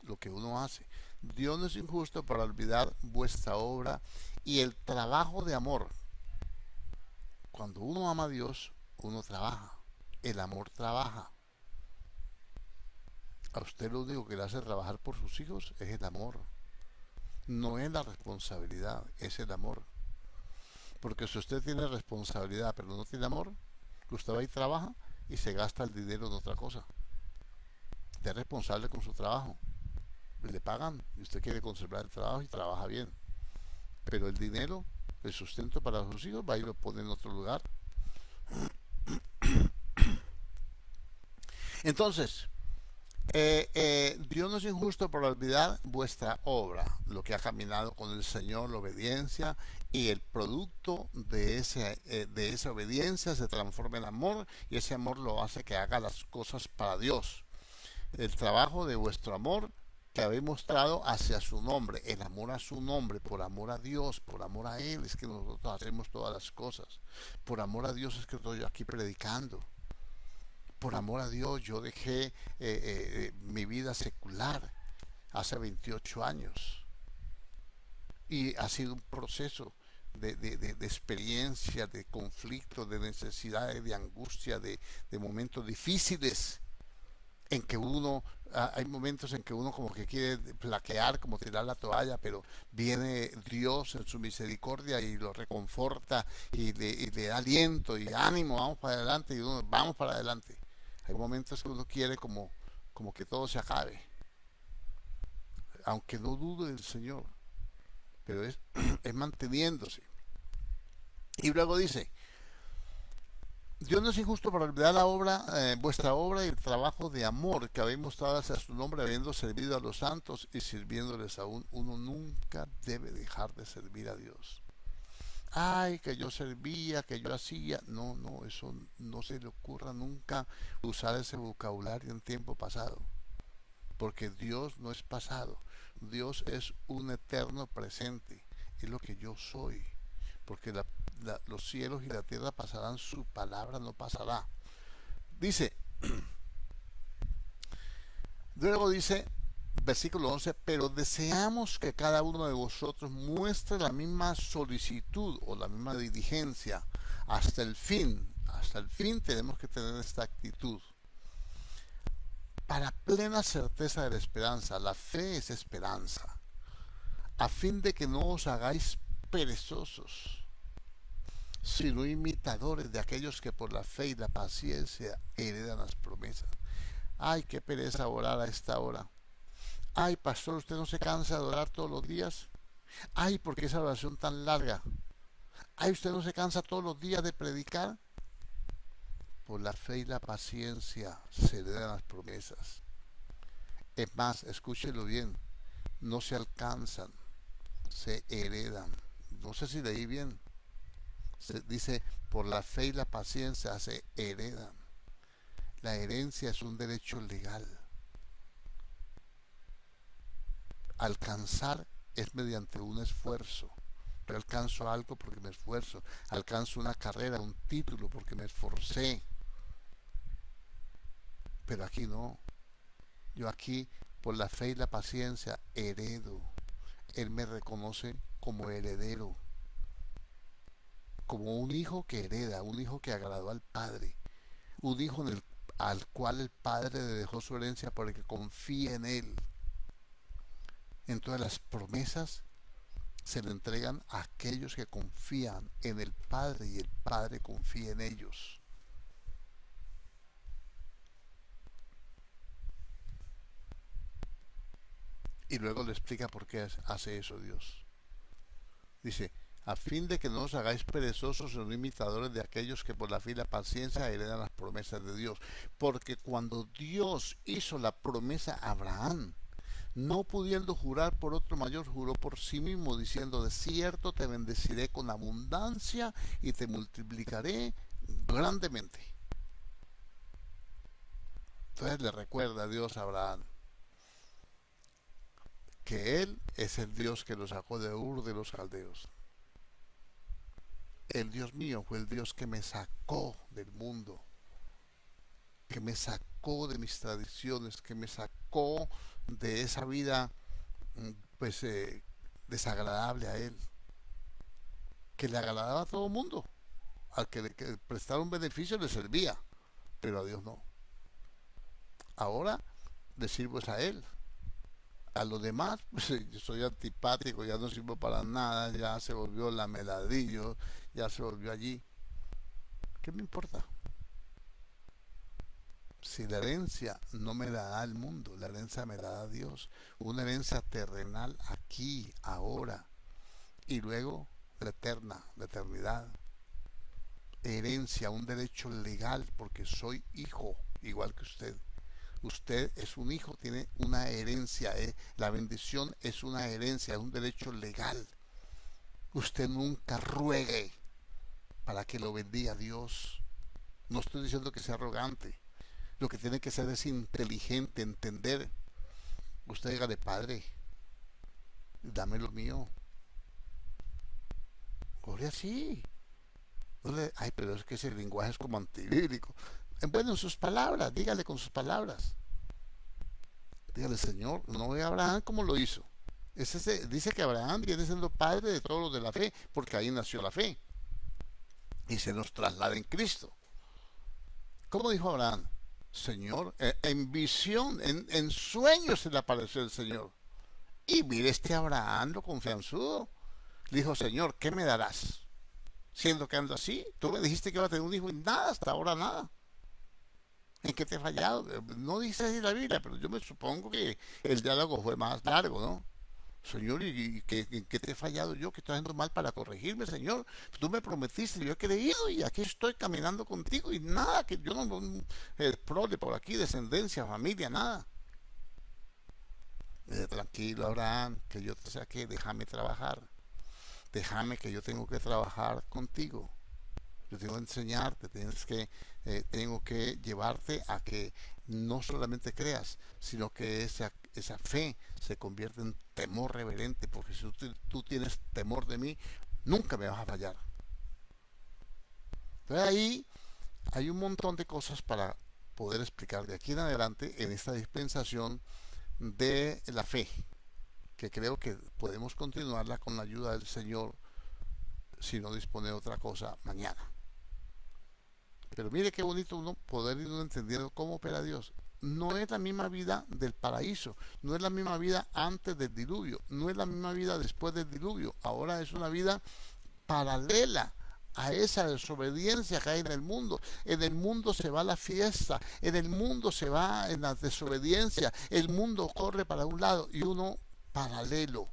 Lo que uno hace. Dios no es injusto para olvidar vuestra obra y el trabajo de amor. Cuando uno ama a Dios, uno trabaja. El amor trabaja. A usted lo único que le hace trabajar por sus hijos es el amor. No es la responsabilidad, es el amor. Porque si usted tiene responsabilidad pero no tiene amor, usted va y trabaja y se gasta el dinero en otra cosa. Usted es responsable con su trabajo. Le pagan y usted quiere conservar el trabajo y trabaja bien. Pero el dinero, el sustento para sus hijos, va y lo pone en otro lugar. Entonces, Dios no es injusto por olvidar vuestra obra, lo que ha caminado con el Señor, la obediencia, y el producto de esa obediencia se transforma en amor, y ese amor lo hace que haga las cosas para Dios. El trabajo de vuestro amor que habéis mostrado hacia su nombre, el amor a su nombre, por amor a Dios, por amor a Él, es que nosotros hacemos todas las cosas. Por amor a Dios es que estoy aquí predicando. Por amor a Dios yo dejé mi vida secular hace 28 años y ha sido un proceso de experiencia, de conflicto, de necesidades, de angustia, de momentos difíciles en que uno, hay momentos en que uno como que quiere flaquear, como tirar la toalla, pero viene Dios en su misericordia y lo reconforta y le da aliento y ánimo, vamos para adelante, y uno, vamos para adelante. Hay momentos que uno quiere como que todo se acabe, aunque no dude del Señor, pero es manteniéndose. Y luego dice, Dios no es injusto para olvidar la obra, vuestra obra y el trabajo de amor que habéis mostrado hacia su nombre, habiendo servido a los santos y sirviéndoles aún. Uno nunca debe dejar de servir a Dios. Ay, que yo servía, que yo hacía. No, no, eso no se le ocurra nunca usar ese vocabulario en tiempo pasado. Porque Dios no es pasado. Dios es un eterno presente. Es lo que yo soy. Porque los cielos y la tierra pasarán, su palabra no pasará. Dice, luego dice, versículo 11, pero deseamos que cada uno de vosotros muestre la misma solicitud o la misma diligencia hasta el fin. Hasta el fin tenemos que tener esta actitud. Para plena certeza de la esperanza, la fe es esperanza, a fin de que no os hagáis perezosos, sino imitadores de aquellos que por la fe y la paciencia heredan las promesas. Ay, qué pereza orar a esta hora. Ay, pastor, ¿usted no se cansa de orar todos los días? Ay, ¿por qué esa oración tan larga? Ay, ¿usted no se cansa todos los días de predicar? Por la fe y la paciencia se heredan las promesas. Es más, escúchelo bien, no se alcanzan, se heredan. No sé si leí bien. Se dice, por la fe y la paciencia se heredan. La herencia es un derecho legal. Alcanzar es mediante un esfuerzo. Yo alcanzo algo porque me esfuerzo. Alcanzo una carrera, un título porque me esforcé. Pero aquí no. Yo aquí, por la fe y la paciencia, heredo. Él me reconoce como heredero. Como un hijo que hereda, un hijo que agradó al Padre. Un hijo al cual el Padre le dejó su herencia porque confía en Él. Entonces las promesas se le entregan a aquellos que confían en el Padre y el Padre confía en ellos. Y luego le explica por qué hace eso Dios. Dice, a fin de que no os hagáis perezosos sino imitadores de aquellos que por la fe y la paciencia heredan las promesas de Dios. Porque cuando Dios hizo la promesa a Abraham, no pudiendo jurar por otro mayor, juró por sí mismo, diciendo: de cierto te bendeciré con abundancia y te multiplicaré grandemente. Entonces le recuerda a Dios a Abraham que Él es el Dios que lo sacó de Ur de los Caldeos. El Dios mío fue el Dios que me sacó del mundo, que me sacó de mis tradiciones, que me sacó de esa vida pues desagradable a Él, que le agradaba a todo el mundo. Al que le prestara un beneficio le servía, pero a Dios no. Ahora le sirvo es a Él. A los demás, pues yo soy antipático, ya no sirvo para nada, ya se volvió lameladillo, ya se volvió allí. ¿Qué me importa? Si la herencia no me la da el mundo, la herencia me la da Dios. Una herencia terrenal aquí, ahora, y luego la eterna, la eternidad. Herencia, un derecho legal, porque soy hijo, igual que usted. Usted es un hijo, tiene una herencia, la bendición es una herencia, es un derecho legal. Usted nunca ruegue para que lo bendiga Dios. No estoy diciendo que sea arrogante. Lo que tiene que ser es inteligente, entender. Usted dígale: Padre, dame lo mío. Gloria, sí. No le, ay, pero es que ese lenguaje es como antibíblico. Bueno, en sus palabras, dígale con sus palabras. Dígale: Señor, no ve a Abraham como lo hizo. Dice que Abraham viene siendo padre de todos los de la fe, porque ahí nació la fe. Y se nos traslada en Cristo. ¿Cómo dijo Abraham? Señor, en visión, en sueños se le apareció el Señor. Y mire este Abraham, lo confianzudo. Le dijo: Señor, ¿qué me darás? Siendo que ando así, tú me dijiste que iba a tener un hijo y nada, hasta ahora nada. ¿En qué te he fallado? No dice así la Biblia, pero yo me supongo que el diálogo fue más largo, ¿no? Señor, ¿y en qué te he fallado yo? ¿Que estoy haciendo mal para corregirme, Señor? Tú me prometiste, yo he creído y aquí estoy caminando contigo y nada, que yo no prole por aquí, descendencia, familia, nada. Tranquilo, Abraham, que yo te saqué, déjame trabajar. Déjame que yo tengo que trabajar contigo. Yo tengo que enseñarte, tengo que llevarte a que no solamente creas, sino que esa fe se convierte en temor reverente, porque si tú tienes temor de mí, nunca me vas a fallar. Entonces ahí hay un montón de cosas para poder explicar de aquí en adelante en esta dispensación de la fe, que creo que podemos continuarla con la ayuda del Señor si no dispone de otra cosa mañana. Pero mire qué bonito uno poder ir entendiendo cómo opera Dios. No es la misma vida del paraíso, no es la misma vida antes del diluvio, no es la misma vida después del diluvio. Ahora es una vida paralela a esa desobediencia que hay en el mundo. En el mundo se va la fiesta, en el mundo se va en la desobediencia, el mundo corre para un lado y uno paralelo,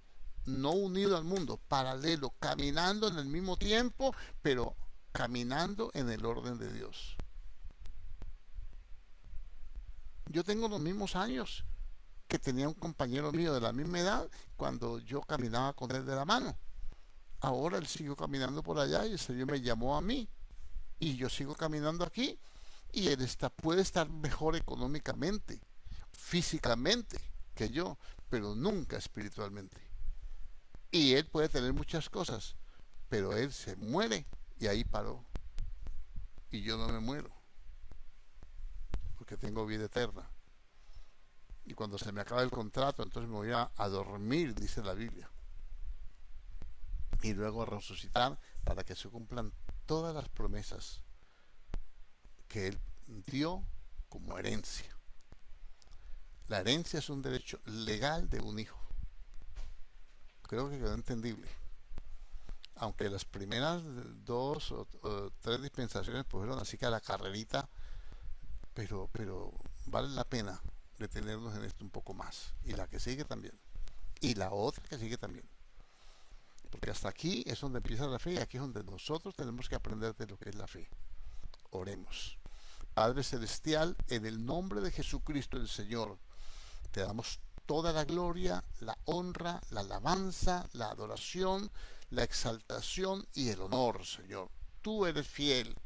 no unido al mundo, paralelo, caminando en el mismo tiempo, pero caminando en el orden de Dios. Yo tengo los mismos años que tenía un compañero mío de la misma edad cuando yo caminaba con él de la mano. Ahora él siguió caminando por allá y el Señor me llamó a mí y yo sigo caminando aquí y él puede estar mejor económicamente, físicamente que yo, pero nunca espiritualmente. Y él puede tener muchas cosas, pero él se muere y ahí paró. Y yo no me muero, porque tengo vida eterna. Y cuando se me acaba el contrato, entonces me voy a dormir, dice la Biblia. Y luego a resucitar para que se cumplan todas las promesas que Él dio como herencia. La herencia es un derecho legal de un hijo. Creo que quedó entendible. Aunque las primeras dos o tres dispensaciones pues fueron así que a la carrerita, pero vale la pena detenernos en esto un poco más. Y la que sigue también. Y la otra que sigue también. porque hasta aquí es donde empieza la fe y aquí es donde nosotros tenemos que aprender de lo que es la fe. Oremos. Padre Celestial, en el nombre de Jesucristo el Señor, te damos toda la gloria, la honra, la alabanza, la adoración, la exaltación y el honor, Señor. Tú eres fiel,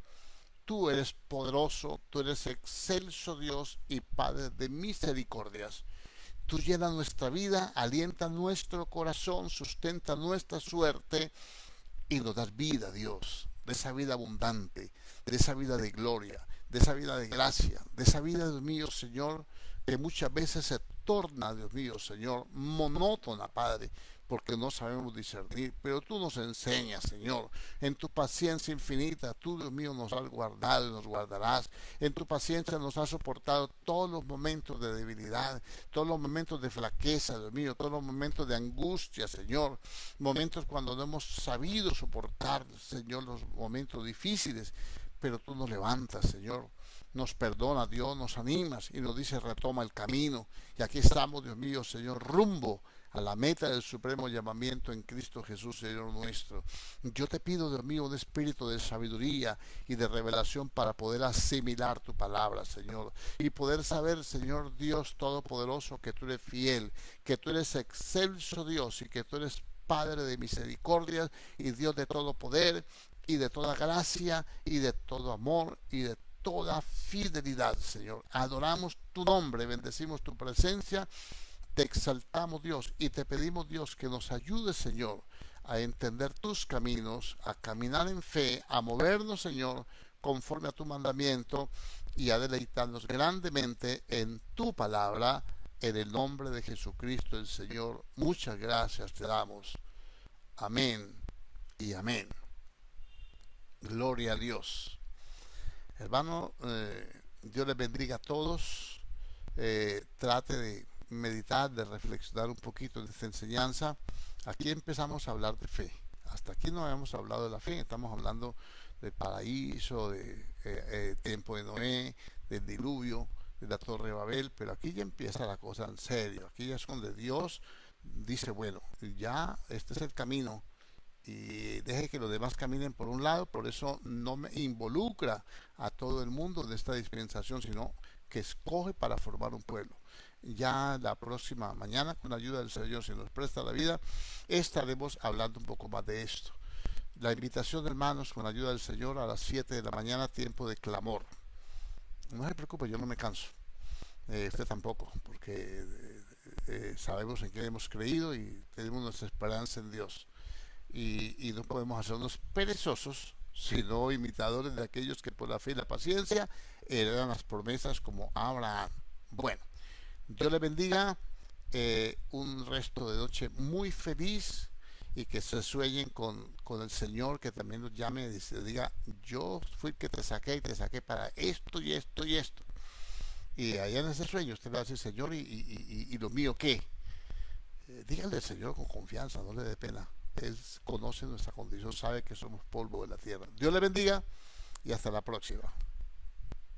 tú eres poderoso, tú eres excelso Dios y Padre de misericordias. Tú llenas nuestra vida, alienta nuestro corazón, sustenta nuestra suerte y nos das vida, Dios, de esa vida abundante, de esa vida de gloria, de esa vida de gracia, de esa vida, Dios mío, Señor, que muchas veces se torna, Dios mío, Señor, monótona, Padre, porque no sabemos discernir, pero tú nos enseñas, Señor, en tu paciencia infinita, tú, Dios mío, nos has guardado y nos guardarás, en tu paciencia nos has soportado todos los momentos de debilidad, todos los momentos de flaqueza, Dios mío, todos los momentos de angustia, Señor, momentos cuando no hemos sabido soportar, Señor, los momentos difíciles, pero tú nos levantas, Señor, nos perdona, Dios, nos animas y nos dice retoma el camino, y aquí estamos, Dios mío, Señor, rumbo a la meta del supremo llamamiento en Cristo Jesús, Señor nuestro. Yo te pido, Dios mío, un espíritu de sabiduría y de revelación para poder asimilar tu palabra, Señor, y poder saber, Señor Dios Todopoderoso, que tú eres fiel, que tú eres excelso Dios y que tú eres Padre de misericordia y Dios de todo poder y de toda gracia y de todo amor y de toda fidelidad, Señor. Adoramos tu nombre, bendecimos tu presencia, te exaltamos, Dios, y te pedimos, Dios, que nos ayudes, Señor, a entender tus caminos, a caminar en fe, a movernos, Señor, conforme a tu mandamiento y a deleitarnos grandemente en tu palabra, en el nombre de Jesucristo el Señor. Muchas gracias te damos. Amén y amén. Gloria a Dios. Hermano, Dios les bendiga a todos. Trate de meditar, de reflexionar un poquito de esta enseñanza. Aquí empezamos a hablar de fe. Hasta aquí no habíamos hablado de la fe. Estamos hablando del paraíso, de tiempo de Noé, del diluvio, de la Torre de Babel. Pero aquí ya empieza la cosa en serio. Aquí ya es donde Dios dice, bueno, ya este es el camino. Y deje que los demás caminen por un lado, por eso no me involucra a todo el mundo de esta dispensación, sino que escoge para formar un pueblo. Ya la próxima mañana, con la ayuda del Señor, si nos presta la vida, estaremos hablando un poco más de esto. La invitación, hermanos, con la ayuda del Señor, a las 7 de la mañana, tiempo de clamor. No se preocupe, yo no me canso. Usted tampoco, porque sabemos en qué hemos creído y tenemos nuestra esperanza en Dios. Y no podemos hacernos perezosos, sino imitadores de aquellos que por la fe y la paciencia heredan las promesas como Abraham. Bueno, Dios les bendiga, un resto de noche muy feliz y que se sueñen con el Señor, que también los llame y se diga, yo fui el que te saqué y te saqué para esto y esto y esto. Y allá en ese sueño usted va a decir, Señor, ¿y lo mío qué? Dígale al Señor con confianza, no le dé pena. Él conoce nuestra condición, sabe que somos polvo de la tierra. Dios le bendiga y hasta la próxima.